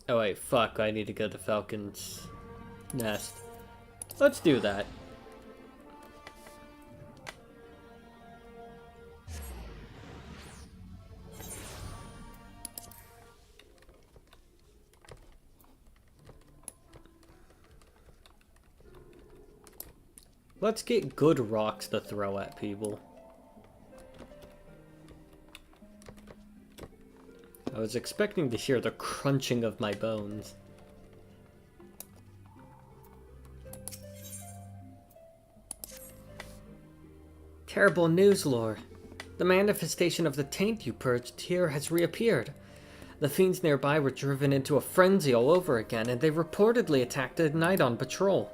Oh wait, fuck, I need to go to Falcon's Nest. Let's do that. Let's get good rocks to throw at people. I was expecting to hear the crunching of my bones. Terrible news, Lore. The manifestation of the taint you purged here has reappeared. The fiends nearby were driven into a frenzy all over again, and they reportedly attacked at night on patrol.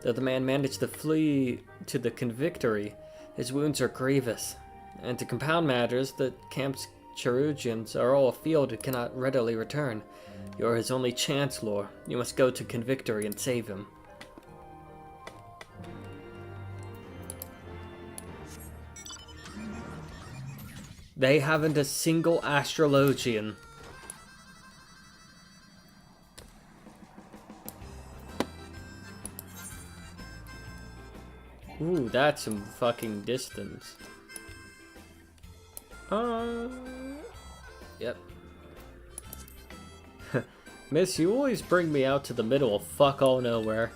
Though the man managed to flee to the convictory, his wounds are grievous. And to compound matters, the camp's Cherugians are all afield and cannot readily return. You are his only chance, Lore. You must go to convictory and save him. They haven't a single astrologian. Ooh, that's some fucking distance. Yep. Miss, you always bring me out to the middle of fuck all nowhere.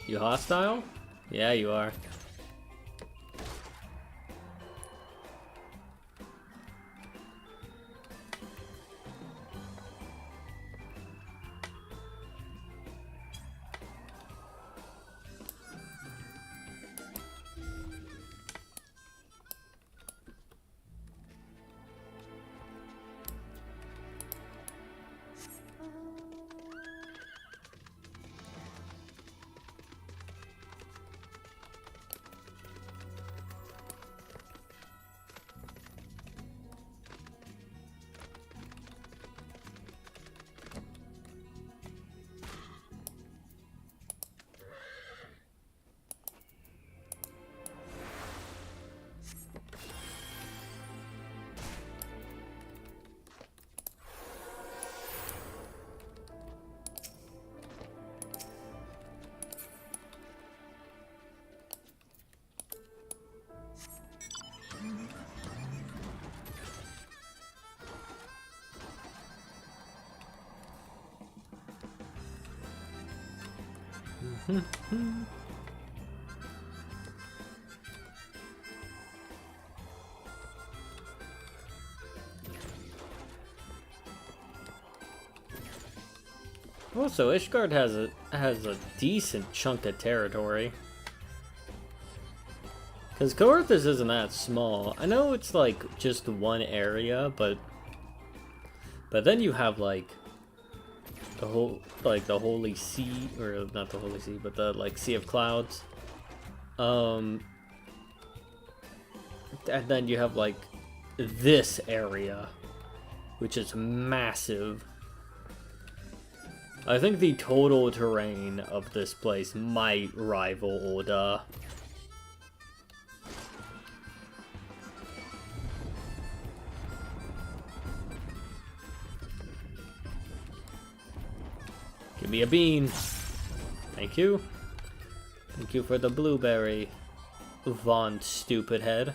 You hostile? Yeah, you are. Also, Ishgard has a decent chunk of territory. Because Coerthas isn't that small. I know it's like just one area, but then you have like the whole, like the Holy Sea, or not the Holy Sea, but the like Sea of Clouds. And then you have like this area, which is massive. I think the total terrain of this place might rival Ul'dah. Give me a bean. Thank you. Thank you for the blueberry, Von Stupid Head.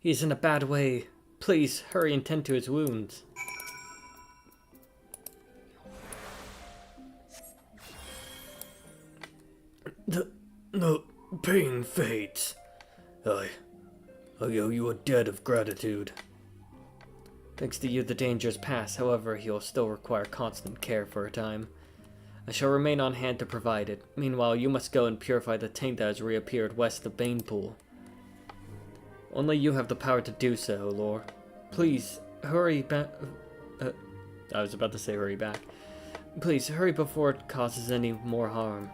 He's in a bad way. Please, hurry and tend to his wounds. The pain fades. I owe you a debt of gratitude. Thanks to you, the dangers pass. However, he'll still require constant care for a time. I shall remain on hand to provide it. Meanwhile, you must go and purify the taint that has reappeared west of Banepool. Only you have the power to do so, Lore. Please, hurry back. I was about to say hurry back. Please, hurry before it causes any more harm.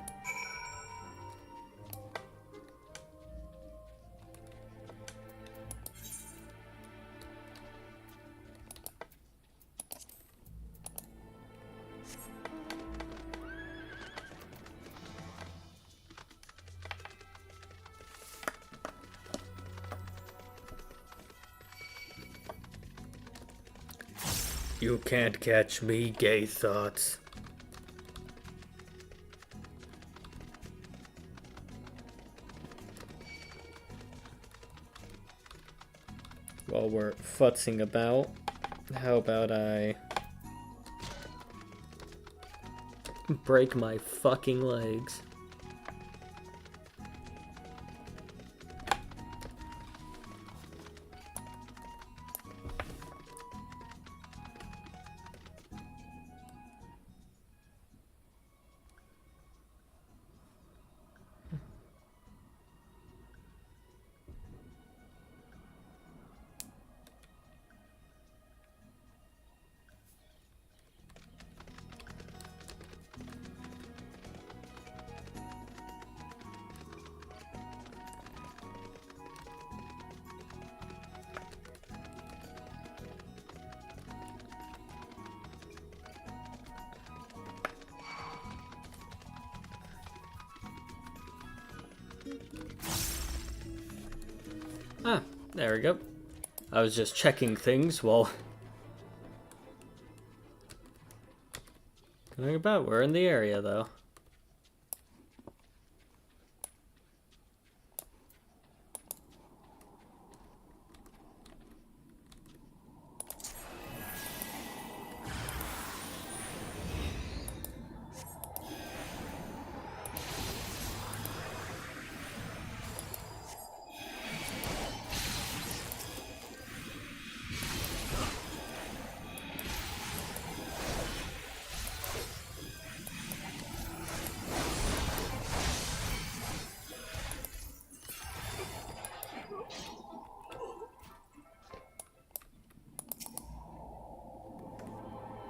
You can't catch me, gay thoughts. While we're futzing about, how about I break my fucking legs? Ah, there we go. I was just checking things while going about. We're in the area, though.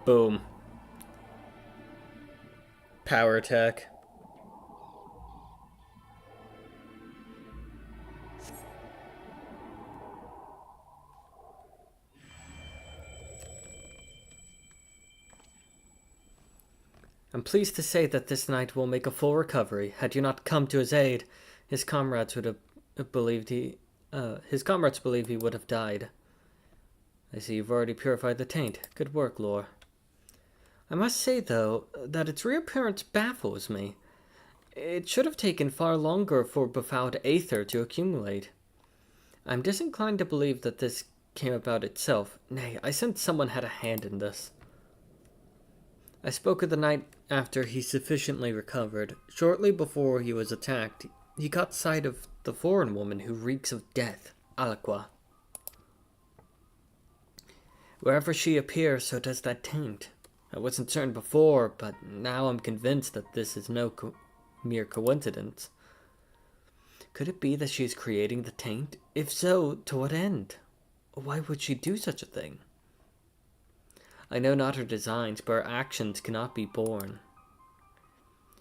Boom. Power attack. I'm pleased to say that this knight will make a full recovery. Had you not come to his aid, his comrades would have believed his comrades believe he would have died. I see you've already purified the taint. Good work, Lore. I must say, though, that its reappearance baffles me. It should have taken far longer for befouled aether to accumulate. I'm disinclined to believe that this came about itself. Nay, I sense someone had a hand in this. I spoke of the night after he sufficiently recovered. Shortly before he was attacked, he caught sight of the foreign woman who reeks of death, Aliqua. Wherever she appears, so does that taint. I wasn't certain before, but now I'm convinced that this is no mere coincidence. Could it be that she is creating the taint? If so, to what end? Why would she do such a thing? I know not her designs, but her actions cannot be borne.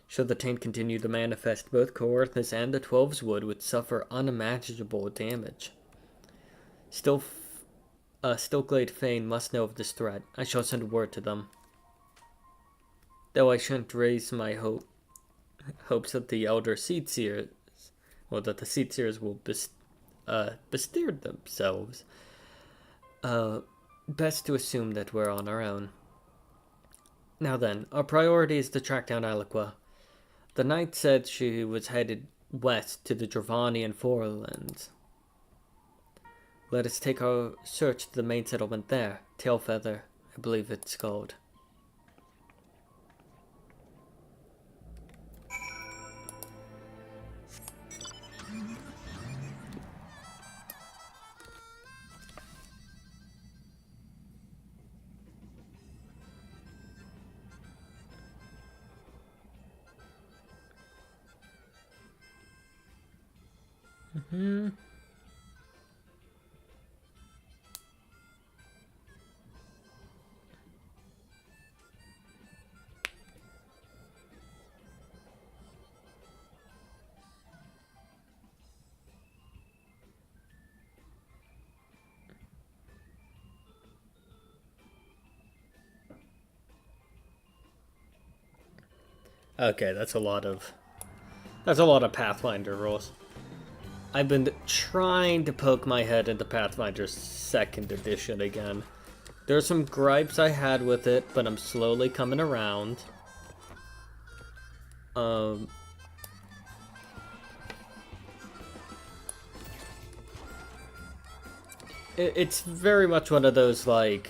Should the taint continue to manifest, both Coerthus and the Twelveswood would suffer unimaginable damage. Stillglade Fane must know of this threat. I shall send word to them. Though I shan't raise my hopes that the elder Seedseers, well, that the Seedseers will bestir themselves. Best to assume that we're on our own. Now then, our priority is to track down Aliqua. The knight said she was headed west to the Dravanian forelands. Let us take our search to the main settlement there, Tailfeather, I believe it's called. Okay, that's a lot of Pathfinder rules. I've been trying to poke my head into Pathfinder 2nd edition again. There's some gripes I had with it, but I'm slowly coming around. It's very much one of those, like,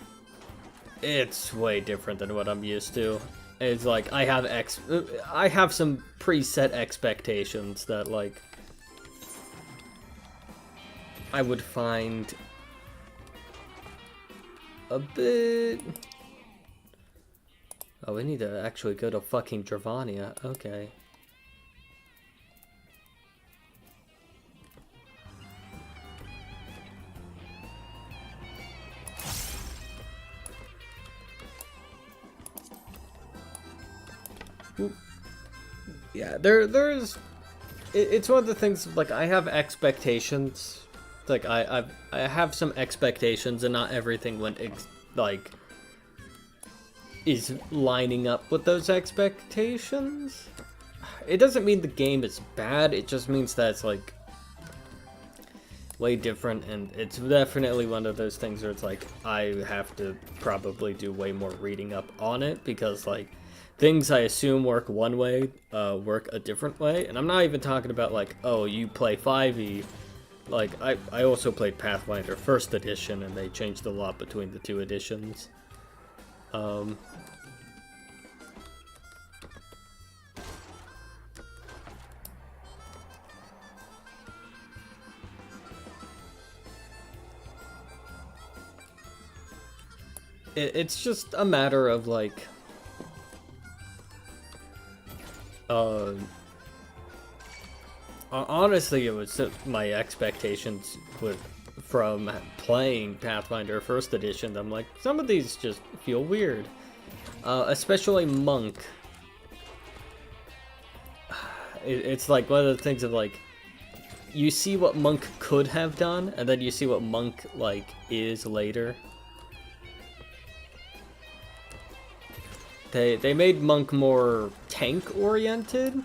it's way different than what I'm used to. It's like, I have some preset expectations that, like, I would find a bit... Oh, we need to actually go to fucking Dravania. Okay. Yeah, there's... It's one of the things, like, I have expectations. Like, I have some expectations, and not everything went, like, is lining up with those expectations. It doesn't mean the game is bad, it just means that it's, like, way different, and it's definitely one of those things where it's like, I have to probably do way more reading up on it, because, like, things I assume work one way, work a different way. And I'm not even talking about, like, oh, you play 5e. Like, I also played Pathfinder 1st edition, and they changed a lot between the two editions. It's just a matter of, like... honestly, it was my expectations from playing Pathfinder 1st edition. I'm like, some of these just feel weird. Especially Monk. It's like one of the things of, like, you see what Monk could have done, and then you see what Monk, like, is later. They made Monk more tank-oriented,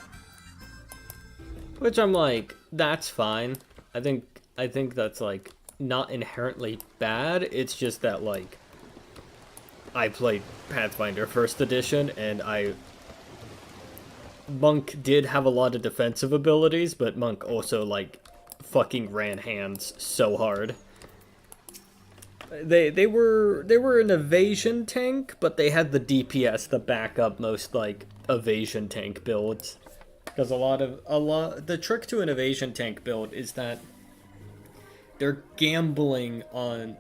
which I'm like, that's fine. I think that's, like, not inherently bad. It's just that, like, I played Pathfinder 1st edition, and Monk did have a lot of defensive abilities, but Monk also, like, fucking ran hands so hard. They were an evasion tank, but they had the DPS to back up most, like, evasion tank builds. Because the trick to an evasion tank build is that they're gambling on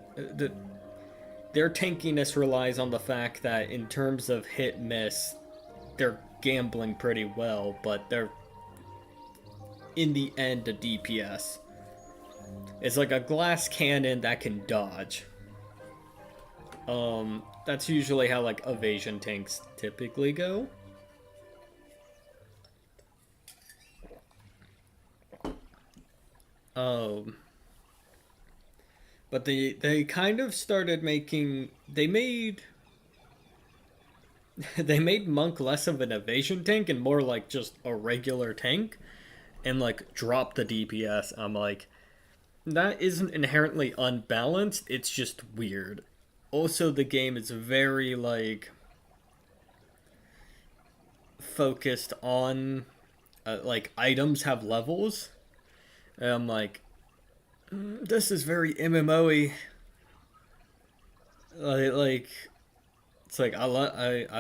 their tankiness relies on the fact that in terms of hit miss, they're gambling pretty well, but they're in the end a DPS. It's like a glass cannon that can dodge. That's usually how, like, evasion tanks typically go. But they kind of started making... They made Monk less of an evasion tank and more like just a regular tank. And, like, drop the DPS. I'm like, that isn't inherently unbalanced, it's just weird. Also, the game is very, like, focused on, like, items have levels. And I'm like, this is very MMO-y. Like, it's like, I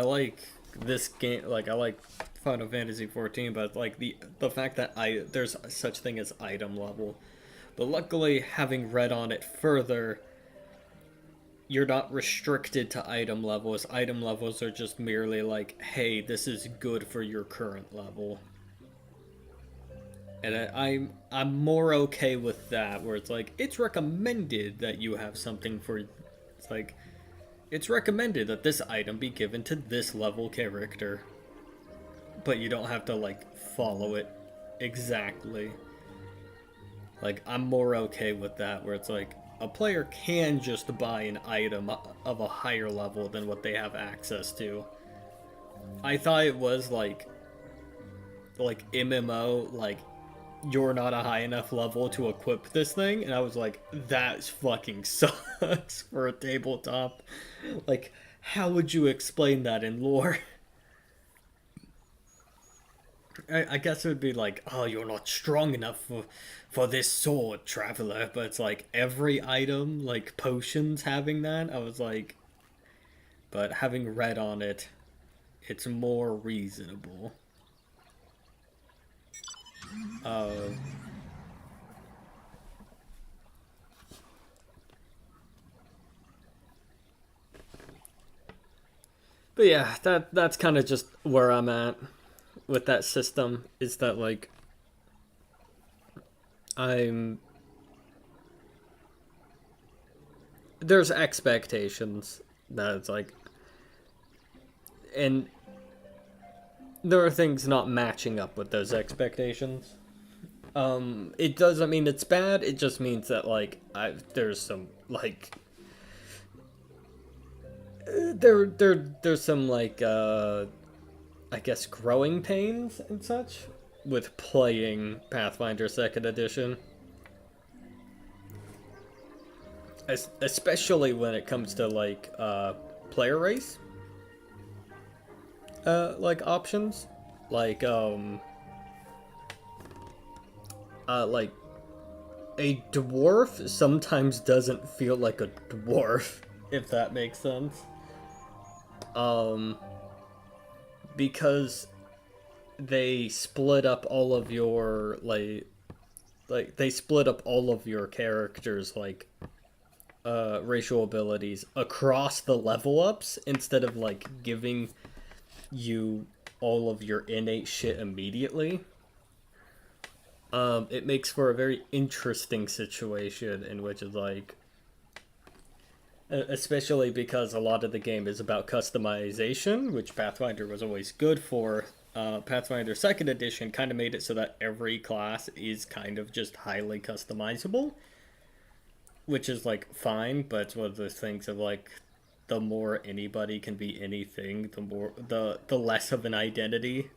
like this game, like, I like Final Fantasy XIV, but, like, the fact that there's such thing as item level. But luckily, having read on it further, you're not restricted to item levels. Item levels are just merely like, hey, this is good for your current level. And I'm more okay with that, where it's like, it's recommended that you have something for... It's like, it's recommended that this item be given to this level character. But you don't have to, like, follow it exactly. Like, I'm more okay with that, where it's like, a player can just buy an item of a higher level than what they have access to. I thought it was, like, like MMO, like you're not a high enough level to equip this thing, and I was like, that fucking sucks for a tabletop. Like, how would you explain that in lore? I guess it would be like, oh, you're not strong enough for this sword, traveler. But it's like every item, like potions, having that. I was like, but having read on it, it's more reasonable. But yeah, that's kind of just where I'm at with that system. Is that like there's expectations that it's like, and there are things not matching up with those expectations. It doesn't mean it's bad. It just means that like there's some like there's some like I guess growing pains and such with playing Pathfinder 2nd Edition. Especially when it comes to like player race like options, like like a dwarf sometimes doesn't feel like a dwarf, if that makes sense. Because they split up all of your like they split up all of your characters like racial abilities across the level ups instead of like giving you all of your innate shit immediately. It makes for a very interesting situation in which is like, especially because a lot of the game is about customization, which Pathfinder was always good for. Pathfinder 2nd Edition kind of made it so that every class is kind of just highly customizable, which is like fine, but it's one of those things of like, the more anybody can be anything, the less of an identity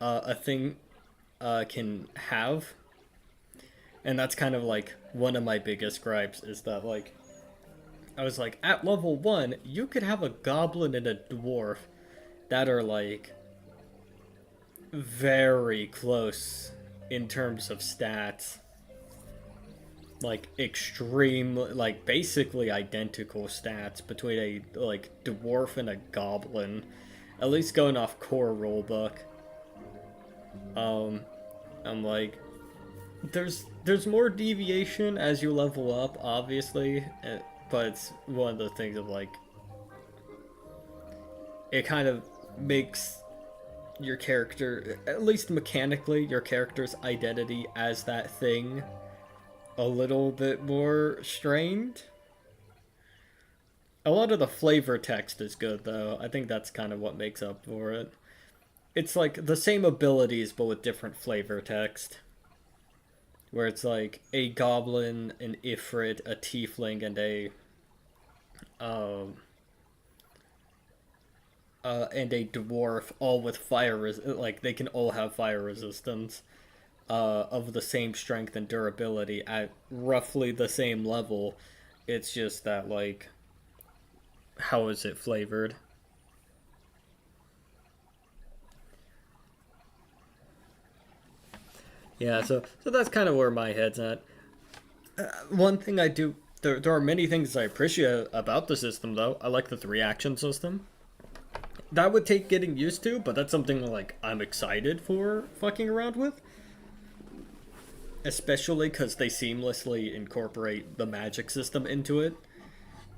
a thing can have. And that's kind of like one of my biggest gripes, is that like I was like, at level 1 you could have a goblin and a dwarf that are like very close in terms of stats, like extreme, like basically identical stats between a like dwarf and a goblin, at least going off core rulebook. I'm like, there's more deviation as you level up, obviously, but it's one of the things of like, it kind of makes your character, at least mechanically, your character's identity as that thing a little bit more strained. A lot of the flavor text is good, though. I think that's kind of what makes up for it. It's like the same abilities, but with different flavor text. Where it's like a goblin, an ifrit, a tiefling, and a dwarf, all with fire like they can all have fire resistance, of the same strength and durability at roughly the same level. It's just that like, how is it flavored? Yeah, so that's kind of where my head's at. One thing I do, there are many things I appreciate about the system, though. I like the 3-action system. That would take getting used to, but that's something like I'm excited for fucking around with. Especially because they seamlessly incorporate the magic system into it.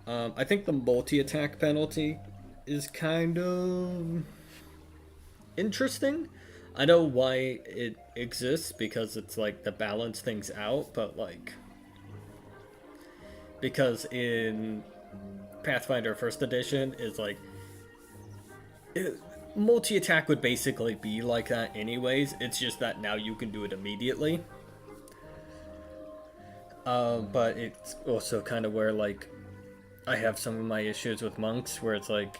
I think the multi-attack penalty is kind of interesting. I know why it exists, because it's like to balance things out, but like, because in Pathfinder 1st Edition is like, multi-attack would basically be like that anyways. It's just that now you can do it immediately. But it's also kind of where like I have some of my issues with monks, where it's like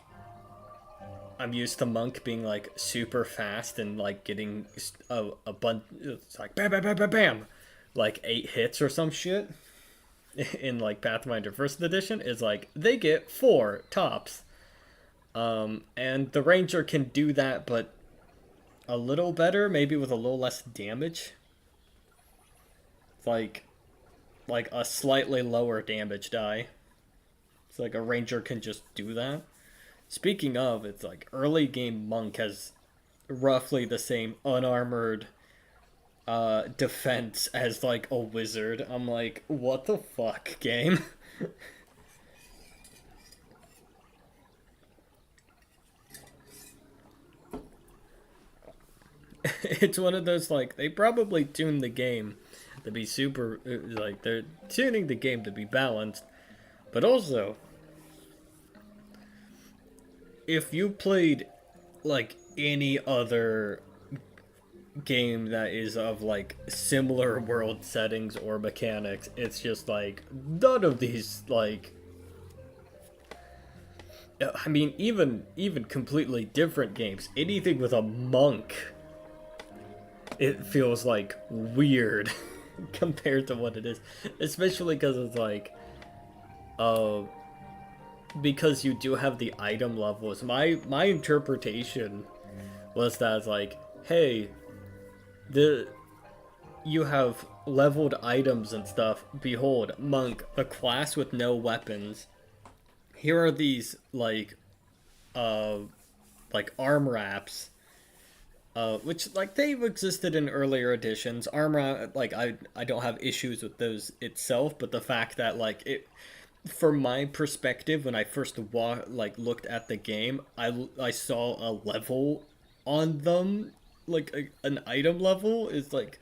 I'm used to Monk being like super fast and like getting a bunch. It's like bam, bam, bam, bam, bam, like 8 hits or some shit. In like Pathfinder First Edition is like they get 4 tops. And the Ranger can do that, but a little better, maybe with a little less damage. Like a slightly lower damage die. It's like a Ranger can just do that. Speaking of, it's like early game Monk has roughly the same unarmored defense as like a wizard. I'm like, what the fuck, game? It's one of those, like, they probably tuned the game to be super, like, they're tuning the game to be balanced, but also, if you played, like, any other game that is of, like, similar world settings or mechanics, it's just, like, none of these, like, I mean, even completely different games, anything with a monk, it feels like weird compared to what it is, especially because it's like, because you do have the item levels. My interpretation was that it's like, hey, you have leveled items and stuff. Behold, monk, the class with no weapons. Here are these like arm wraps. Which, like, they've existed in earlier editions. Armor, like, I don't have issues with those itself, but the fact that, like, it, from my perspective, when I first looked at the game, I saw a level on them, like, an item level, is like,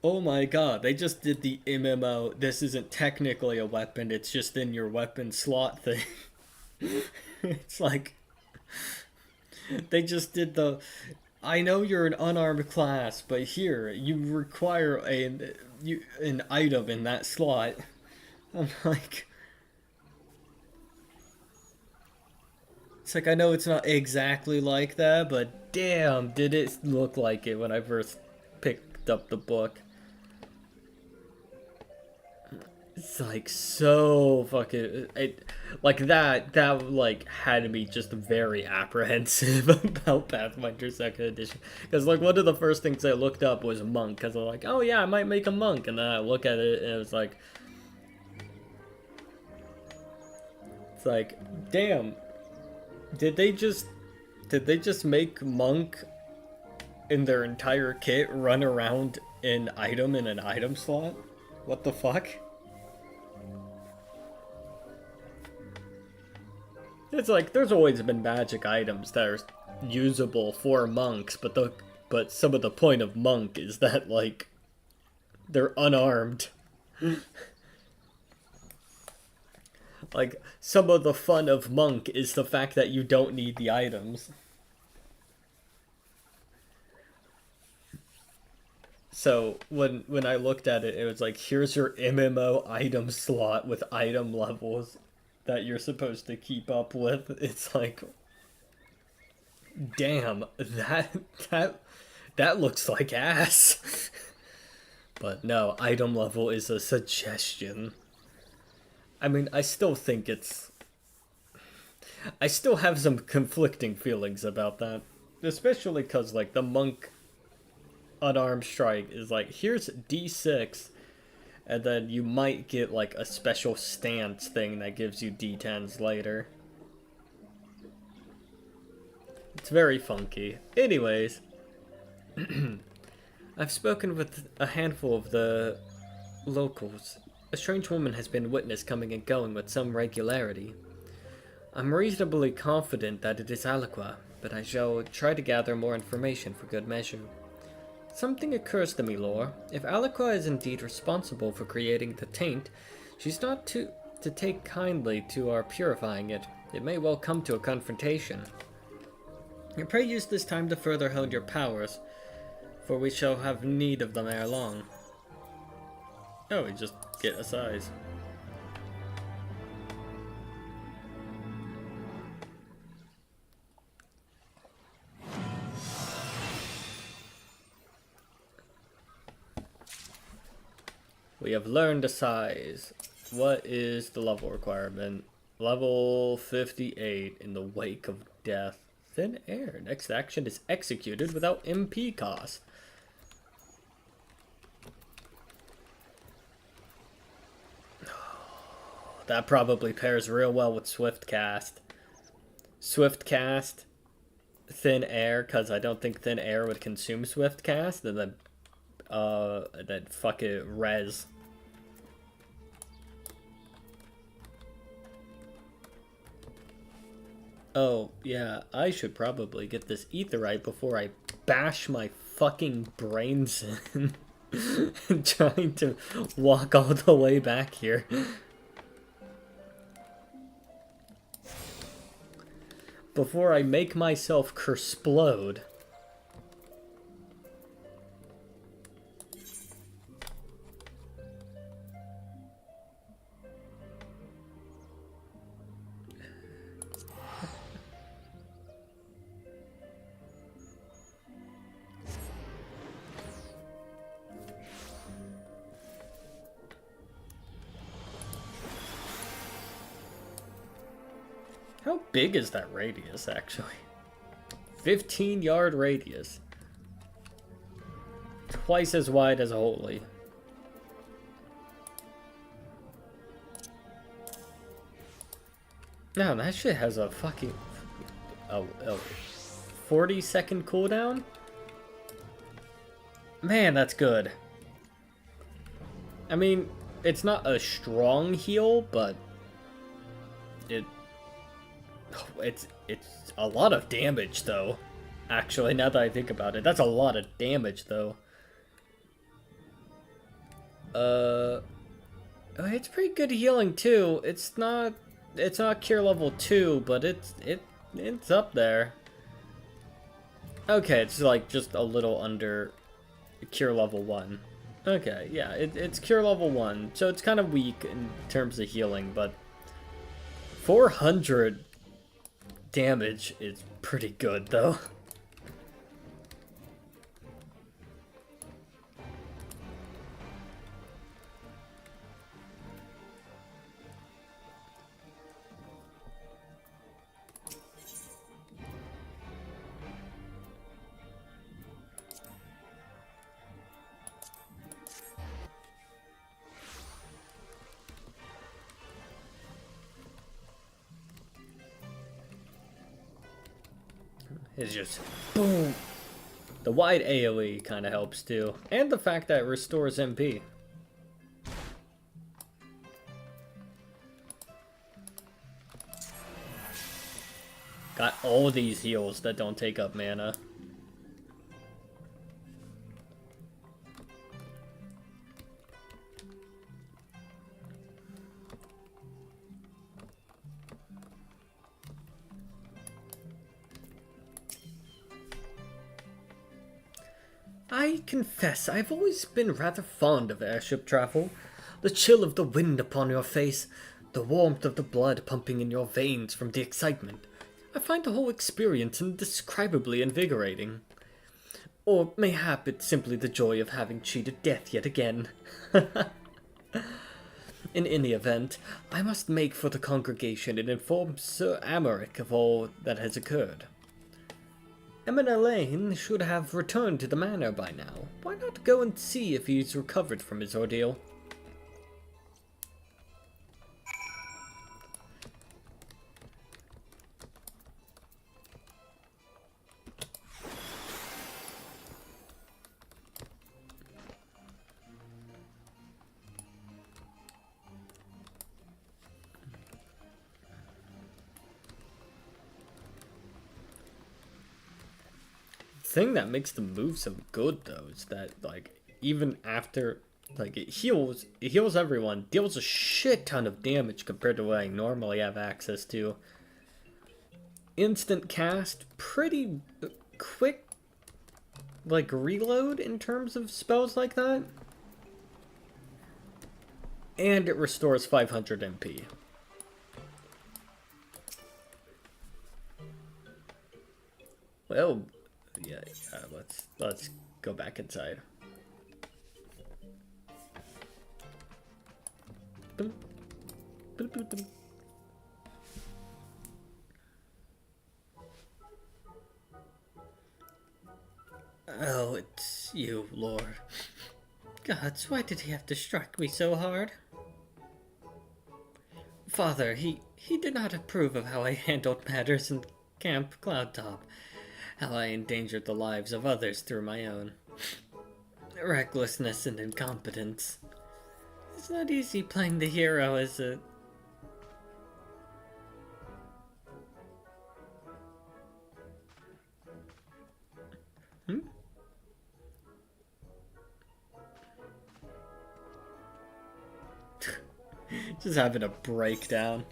oh my god, they just did the MMO, this isn't technically a weapon, it's just in your weapon slot thing. It's like, they just did the... I know you're an unarmed class, but here, you require an item in that slot. I'm like... It's like, I know it's not exactly like that, but damn, did it look like it when I first picked up the book. It's like so fucking... like that like had me just very apprehensive about Pathfinder 2nd Edition. Because like one of the first things I looked up was monk. Because I'm like, oh yeah, I might make a monk. And then I look at it and it was like... It's like, damn. Did they just make monk in their entire kit run around an item in an item slot? What the fuck? It's like, there's always been magic items that are usable for monks, but some of the point of monk is that, like, they're unarmed. Like, some of the fun of monk is the fact that you don't need the items. So, when I looked at it, it was like, here's your MMO item slot with item levels that you're supposed to keep up with. It's like, damn, that looks like ass. But no, item level is a suggestion. I mean, I still think I still have some conflicting feelings about that. Especially because, like, the monk unarmed strike is like, here's D6, and then you might get, like, a special stance thing that gives you D10s later. It's very funky. Anyways, I've spoken with a handful of the locals. A strange woman has been witnessed coming and going with some regularity. I'm reasonably confident that it is Aliqua, but I shall try to gather more information for good measure. Something occurs to me, Lore. If Aliqua is indeed responsible for creating the taint, she's not to take kindly to our purifying it. It may well come to a confrontation. I pray use this time to further hone your powers, for we shall have need of them ere long. Oh, we just get a size. We have learned a size. What is the level requirement? Level 58 in the wake of death. Thin air. Next action is executed without MP cost. That probably pairs real well with Swift Cast. Swift Cast, Thin Air, because I don't think Thin Air would consume Swift Cast, and then fuck it, Res. Oh, yeah, I should probably get this Aetheryte before I bash my fucking brains in. Trying to walk all the way back here. Before I make myself kersplode. How big is that radius, actually? 15-yard radius. Twice as wide as Holy. No, that shit has a fucking... a 40-second cooldown? Man, that's good. I mean, it's not a strong heal, but... It's a lot of damage, though. Actually, now that I think about it, that's a lot of damage, though. It's pretty good healing too. It's not cure level 2, but it's up there. Okay, it's like just a little under cure level 1. Okay, yeah, it's cure level 1, so it's kind of weak in terms of healing, but 400 damage is pretty good, though. It's just boom. The wide AoE kind of helps too, and the fact that it restores MP. Got all these heals that don't take up mana. I confess, I've always been rather fond of airship travel. The chill of the wind upon your face, the warmth of the blood pumping in your veins from the excitement. I find the whole experience indescribably invigorating. Or mayhap it's simply the joy of having cheated death yet again. In any event, I must make for the congregation and inform Sir Amaric of all that has occurred. Elaine should have returned to the manor by now. Why not go and see if he's recovered from his ordeal? Thing that makes the move so good though is that like even after like it heals everyone, deals a shit ton of damage compared to what I normally have access to. Instant cast, pretty quick like reload in terms of spells like that, and it restores 500 MP. Well, yeah, let's go back inside. Oh, it's you, Lord. Gods, why did he have to strike me so hard? Father, he did not approve of how I handled matters in Camp Cloudtop, how I endangered the lives of others through my own recklessness and incompetence. It's not easy playing the hero as a... Just having a breakdown.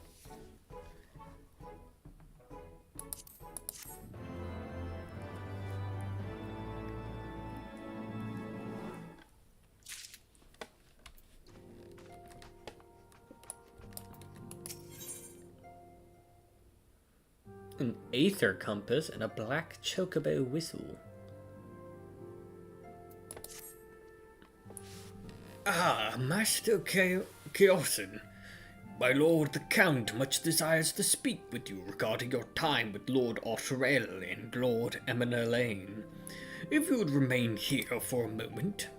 An aether compass and a black chocobo whistle. Ah, Master Chaosin. My lord the Count much desires to speak with you regarding your time with Lord Otterell and Lord Emanalaine. If you would remain here for a moment.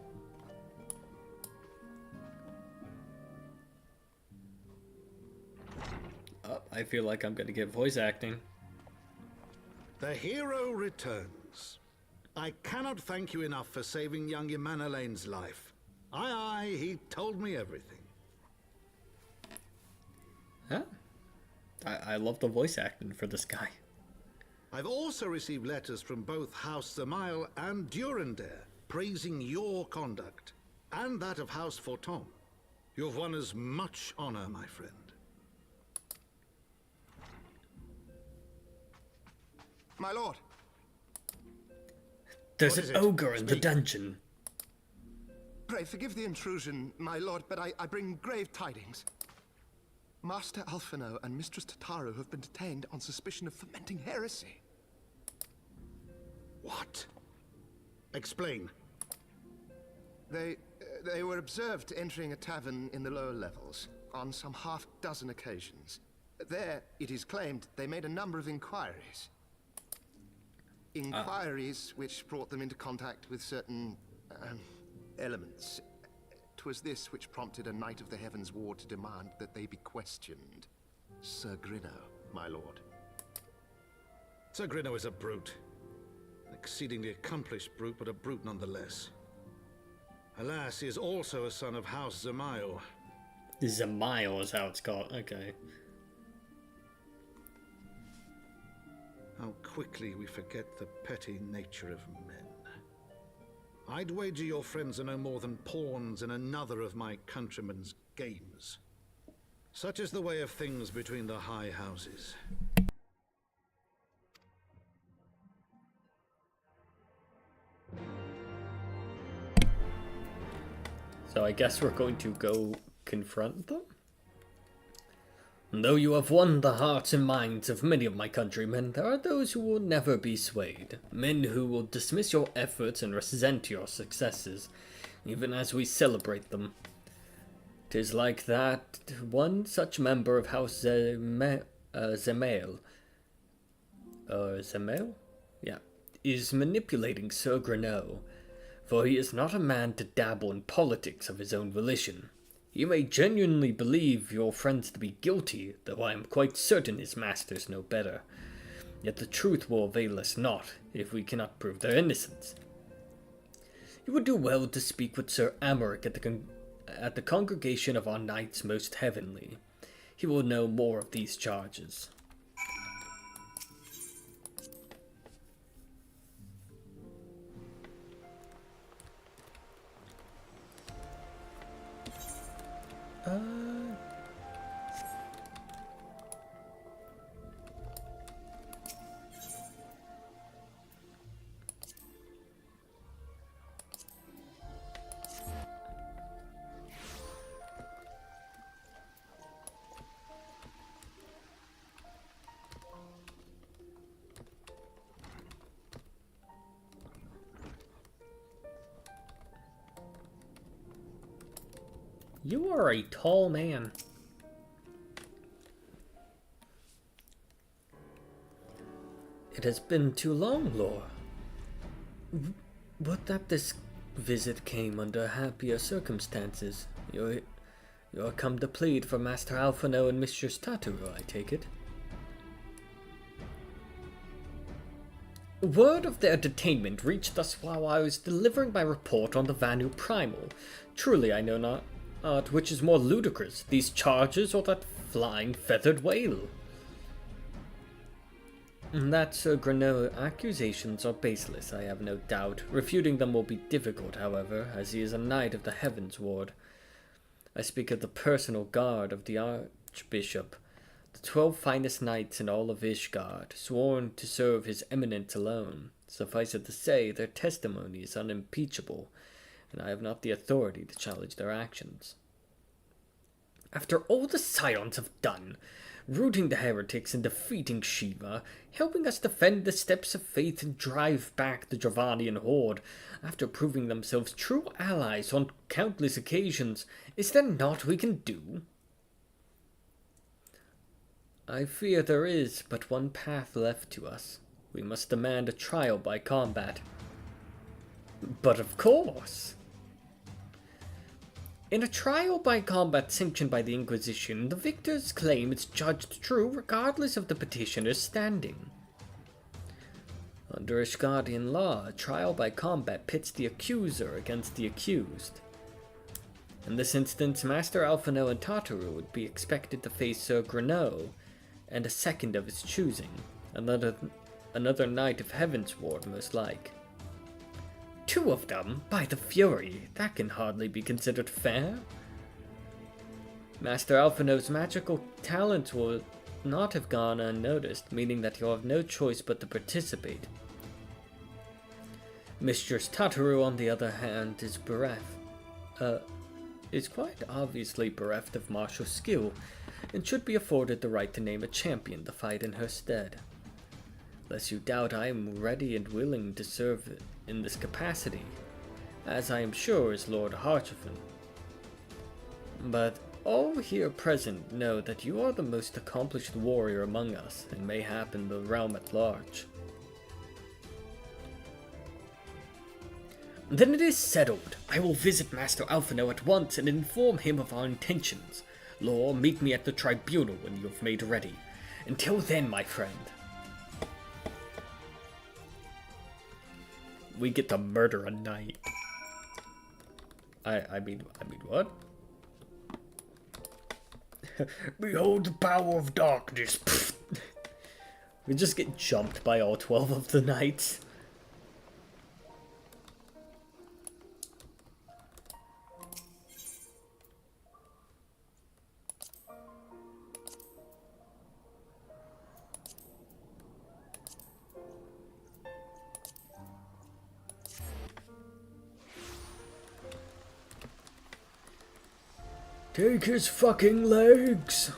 Oh, I feel like I'm gonna get voice acting. The hero returns. I cannot thank you enough for saving young Emanalaine's life. Aye, he told me everything. Huh? I love the voice acting for this guy. I've also received letters from both House Zamail and Durandare praising your conduct, and that of House Forton. You've won us much honor, my friend. My lord. There's What is an it? ogre in the Speak. dungeon. Pray forgive the intrusion, my lord, but I bring grave tidings. Master Alphino and Mistress Tataru have been detained on suspicion of fomenting heresy. What? Explain. They were observed entering a tavern in the lower levels on some half-dozen occasions. There, it is claimed, they made a number of inquiries. Inquiries which brought them into contact with certain elements. 'Twas this which prompted a knight of the Heavensward to demand that they be questioned. Sir Grinno, my lord. Sir Grinno is a brute. An exceedingly accomplished brute, but a brute nonetheless. Alas, he is also a son of House Zamail. Zamail is how it's called. Okay. How quickly we forget the petty nature of men. I'd wager your friends are no more than pawns in another of my countrymen's games. Such is the way of things between the high houses. So I guess we're going to go confront them? Though you have won the hearts and minds of many of my countrymen, there are those who will never be swayed. Men who will dismiss your efforts and resent your successes, even as we celebrate them. 'Tis like that one such member of House Zamail, Zamail? Yeah, is manipulating Sir Grinno, for he is not a man to dabble in politics of his own volition. He may genuinely believe your friends to be guilty, though I am quite certain his masters know better. Yet the truth will avail us not, if we cannot prove their innocence. You would do well to speak with Sir Amaric at the congregation of our knights most heavenly. He will know more of these charges. You are a tall man. It has been too long, Lore. Would that this visit came under happier circumstances. You're come to plead for Master Alphino and Mistress Tataru, I take it. Word of their detainment reached us while I was delivering my report on the Vanu Primal. Truly, I know not which is more ludicrous, these charges or that flying feathered whale. That Sir Greneau accusations are baseless, I have no doubt. Refuting them will be difficult, however, as he is a knight of the Heavensward. I speak of the personal guard of the Archbishop, the 12 finest knights in all of Ishgard, sworn to serve his eminence alone. Suffice it to say, their testimony is unimpeachable, and I have not the authority to challenge their actions. After all the Scions have done, rooting the heretics and defeating Shiva, helping us defend the steps of faith and drive back the Dravanian horde, after proving themselves true allies on countless occasions, is there naught we can do? I fear there is but one path left to us. We must demand a trial by combat. But of course! In a trial by combat sanctioned by the Inquisition, the victor's claim is judged true regardless of the petitioner's standing. Under Ishgardian law, a trial by combat pits the accuser against the accused. In this instance, Master Alphino and Tataru would be expected to face Sir Greneau, and a second of his choosing, another knight of Heavensward most like. 2 of them? By the Fury, that can hardly be considered fair. Master Alphino's magical talents will not have gone unnoticed, meaning that he'll have no choice but to participate. Mistress Tataru, on the other hand, is quite obviously bereft of martial skill, and should be afforded the right to name a champion to fight in her stead. Lest you doubt, I am ready and willing to serve in this capacity, as I am sure is Lord Harchefin. But all here present know that you are the most accomplished warrior among us, and mayhap in the realm at large. Then it is settled. I will visit Master Alphino at once and inform him of our intentions. Lore, meet me at the tribunal when you have made ready. Until then, my friend. We get to murder a knight. I mean what? Behold the power of darkness. We just get jumped by all 12 of the knights. Take his fucking legs!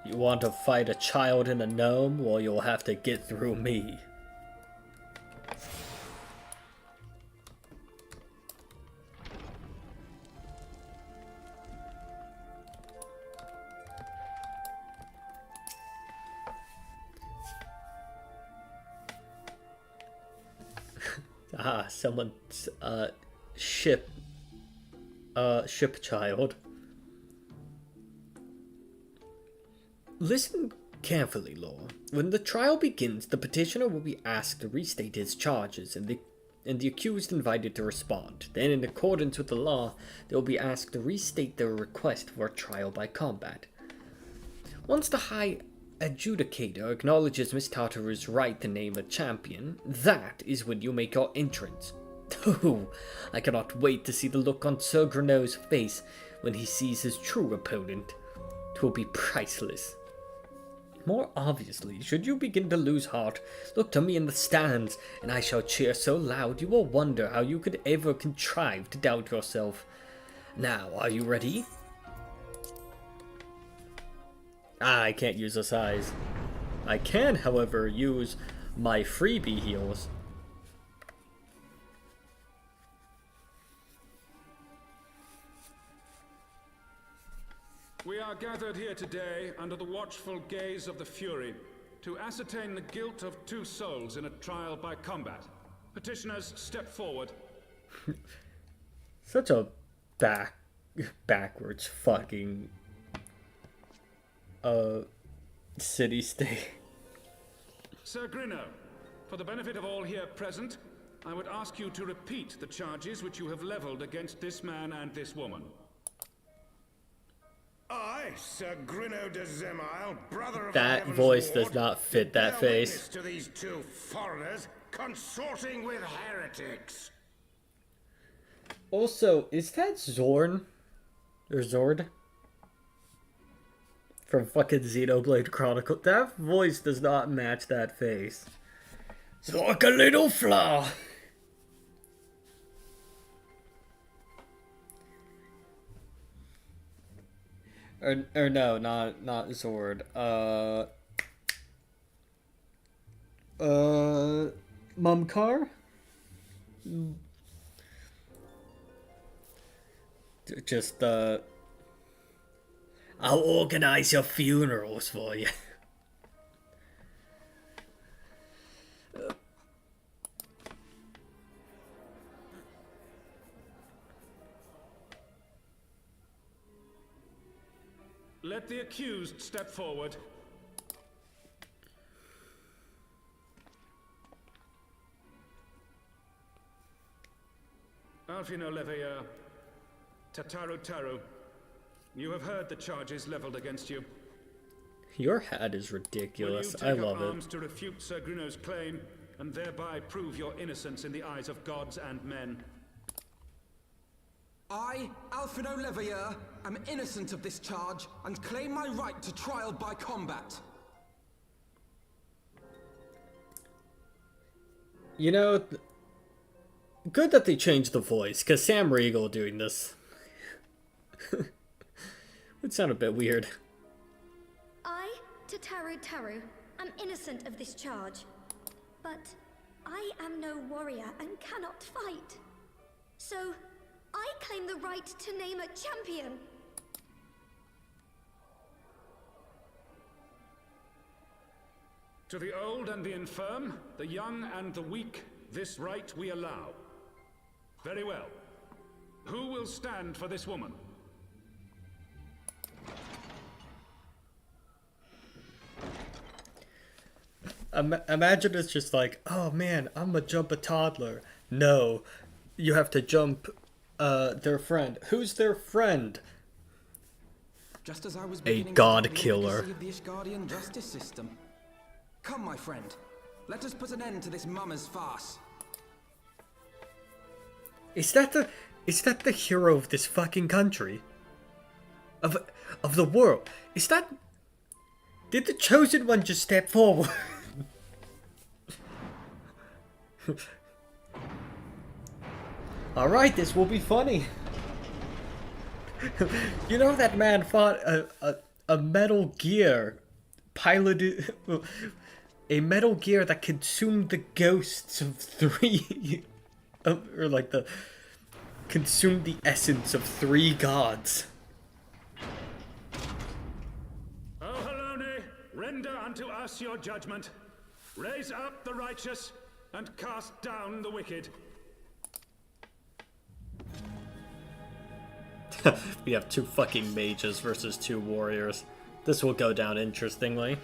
You want to fight a child and a gnome? Well, you'll have to get through me. Someone's, ship child. Listen carefully, Lore. When the trial begins, the petitioner will be asked to restate his charges, and the accused invited to respond. Then, in accordance with the law, they will be asked to restate their request for a trial by combat. Once the High Adjudicator acknowledges Miss Tataru's right to name a champion, that is when you make your entrance. Oh, I cannot wait to see the look on Sir Greneau's face when he sees his true opponent. 'Twill be priceless. More obviously, should you begin to lose heart, look to me in the stands, and I shall cheer so loud you will wonder how you could ever contrive to doubt yourself. Now, are you ready? I can't use a size. I can, however, use my freebie heals. We are gathered here today under the watchful gaze of the Fury to ascertain the guilt of 2 souls in a trial by combat. Petitioners, step forward. Such a backwards fucking city-state. Sir Grinno, for the benefit of all here present, I would ask you to repeat the charges which you have leveled against this man and this woman. I, Sir Grinno de Zemile, brother of That the voice Heavensward, does not fit that bear face. witness to these 2 foreigners consorting with heretics. Also, is that Zorn? Or Zord? From fucking Xenoblade Chronicle. That voice does not match that face. It's like a little flaw. Or no, not Zord. Mumkar? Just, I'll organize your funerals for you. Let the accused step forward. Alfino Leveilleur, Tataru Taru, you have heard the charges leveled against you. Your hat is ridiculous. I love Will you take up arms it. to refute Sir Grinno's claim, and thereby prove your innocence in the eyes of gods and men? I, Alfino Leveilleur, am innocent of this charge and claim my right to trial by combat. You know, good that they changed the voice, because Sam Riegel doing this would sound a bit weird. I, Tataru Taru, am innocent of this charge. But I am no warrior and cannot fight. So, I claim the right to name a champion. To the old and the infirm, the young and the weak, this right we allow. Very well. Who will stand for this woman? Imagine it's just like, oh man, I'm gonna jump a toddler. No, you have to jump their friend. Who's their friend? Just as I was A beginning god to doubt the killer. efficacy of the Ishgardian justice system. Come, my friend. Let us put an end to this mummer's farce. Is that the hero of this fucking country? Of the world? Is that... Did the chosen one just step forward? Alright, this will be funny. You know that man fought a Metal Gear piloted... A Metal Gear that consumed the ghosts of 3... or like the... Consumed the essence of 3 gods. O Halone, render unto us your judgment. Raise up the righteous and cast down the wicked. We have 2 fucking mages versus 2 warriors. This will go down interestingly.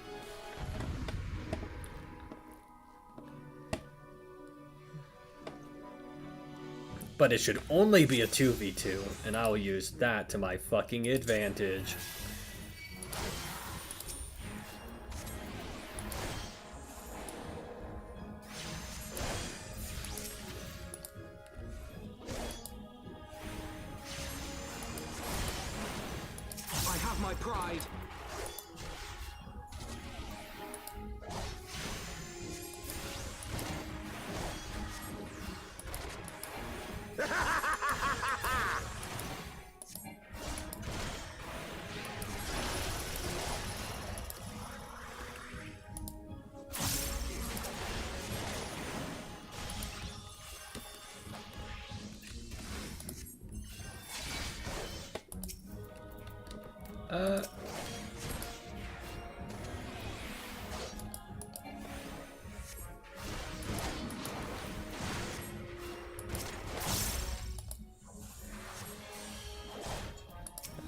But it should only be a 2v2, and I'll use that to my fucking advantage. I have my pride.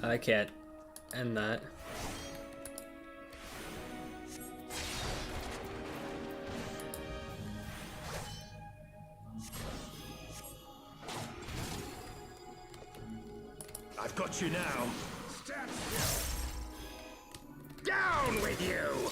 I can't end that. I've got you now. Stand still. Down with you!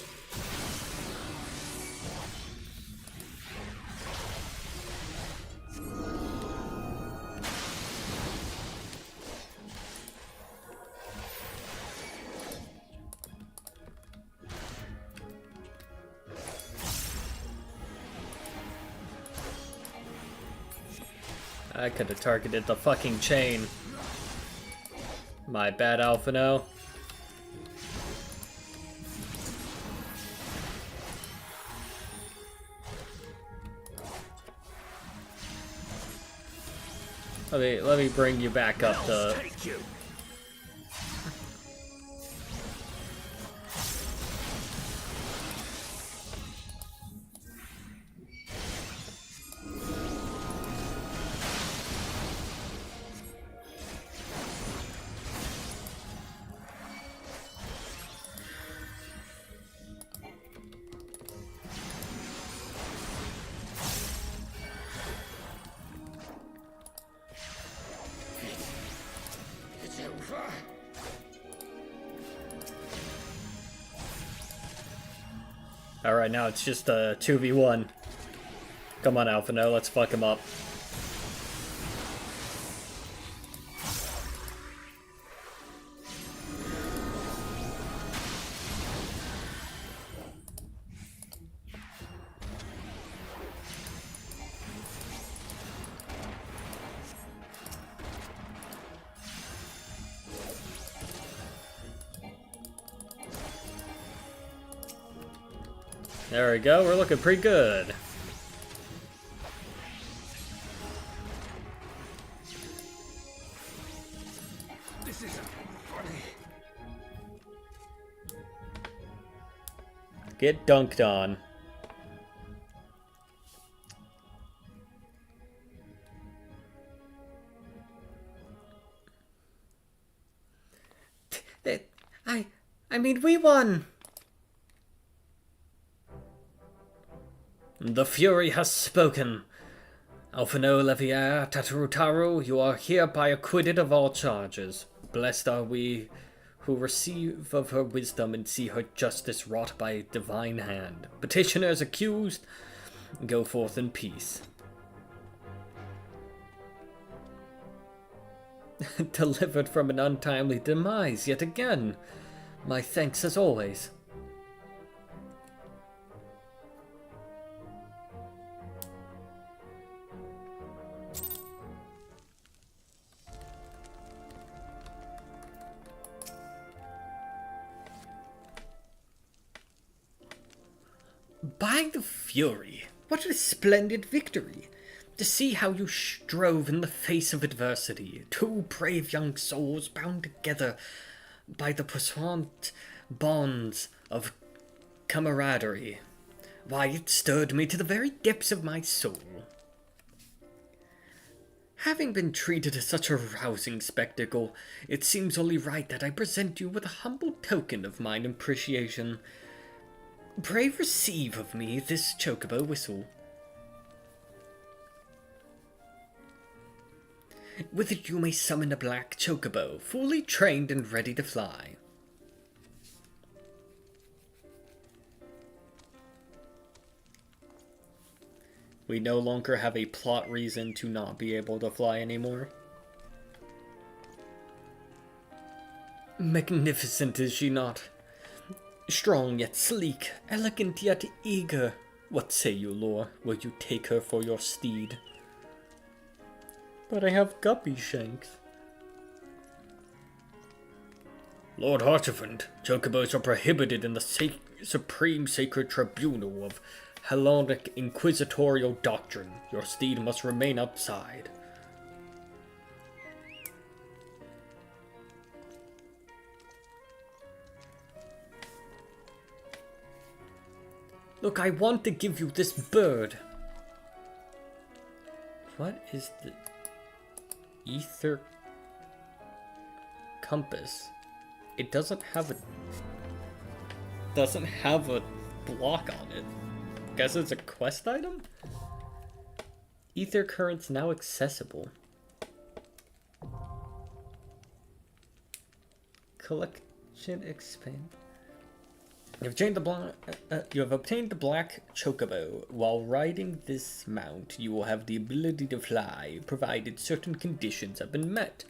I could have targeted the fucking chain. My bad, Alphino. Let me bring you back up to... Take you. It's over. Alright, now it's just a 2v1. Come on, Alphino, let's fuck him up. There we go, we're looking pretty good. This isn't funny. Get dunked on. I mean, we won! The Fury has spoken. Alphino Levier Tatarutaru, you are hereby acquitted of all charges. Blessed are we who receive of her wisdom and see her justice wrought by a divine hand. Petitioners accused, go forth in peace. Delivered from an untimely demise yet again. My thanks as always. By the Fury, what a splendid victory! To see how you strove in the face of adversity, two brave young souls bound together by the puissant bonds of camaraderie. Why, it stirred me to the very depths of my soul. Having been treated as such a rousing spectacle, it seems only right that I present you with a humble token of mine appreciation. Pray receive of me this chocobo whistle. With it you may summon a black chocobo, fully trained and ready to fly. We no longer have a plot reason to not be able to fly anymore. Magnificent is she not? Strong yet sleek, elegant yet eager. What say you, Lore? Will you take her for your steed? But I have guppy shanks. Lord Harchevant, chocobos are prohibited in the supreme sacred tribunal of Hellenic inquisitorial doctrine. Your steed must remain outside. Look, I want to give you this bird. What is the ether compass? It doesn't have a block on it. Guess it's a quest item? Ether currents now accessible. Collection expand. You have obtained the black chocobo. While riding this mount, you will have the ability to fly, provided certain conditions have been met.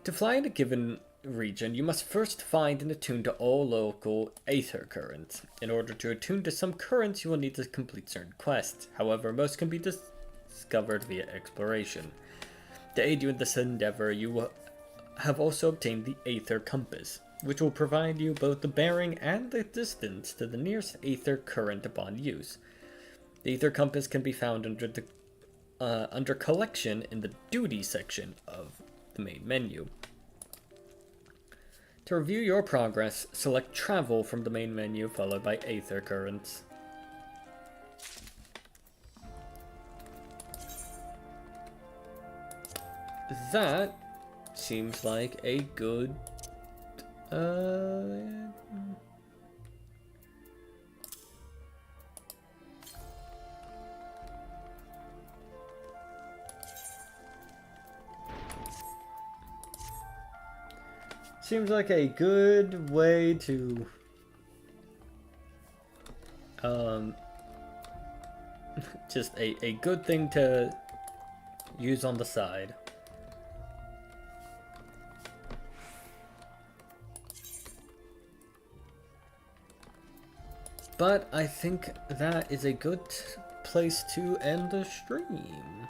To fly in a given region, you must first find and attune to all local aether currents. In order to attune to some currents, you will need to complete certain quests. However, most can be discovered via exploration. To aid you in this endeavor, you have also obtained the aether compass, which will provide you both the bearing and the distance to the nearest aether current upon use. The aether compass can be found under collection in the duty section of the main menu. To review your progress, select travel from the main menu followed by aether currents. That seems like a good seems like a good way to just a good thing to use on the side. But I think that is a good place to end the stream.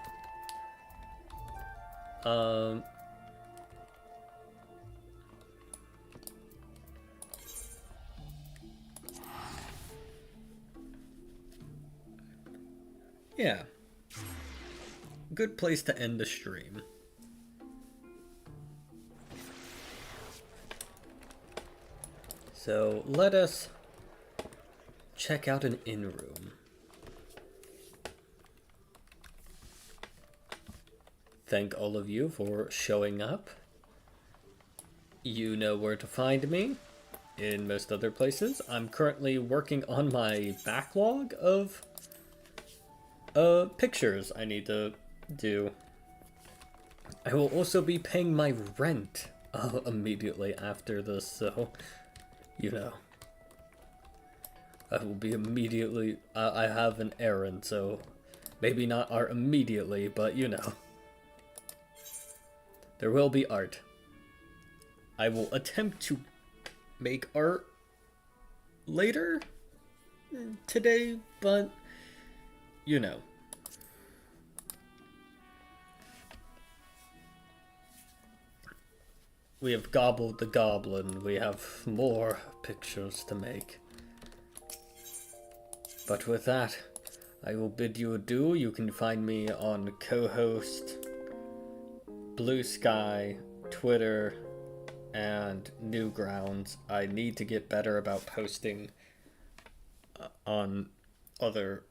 Yeah. Good place to end the stream. So let us check out an in-room. Thank all of you for showing up. You know where to find me in most other places. I'm currently working on my backlog of pictures I need to do. I will also be paying my rent immediately after this, so you know. I will be immediately, I have an errand, so maybe not art immediately, but you know. There will be art. I will attempt to make art later today, but you know. We have gobbled the goblin. We have more pictures to make. But with that, I will bid you adieu. You can find me on co-host, Blue Sky, Twitter, and Newgrounds. I need to get better about posting on other...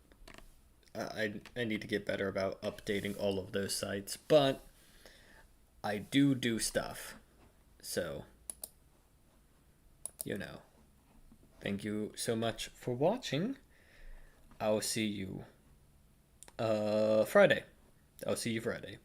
I need to get better about updating all of those sites, but I do stuff. So, you know. Thank you so much for watching. I'll see you Friday. I'll see you Friday.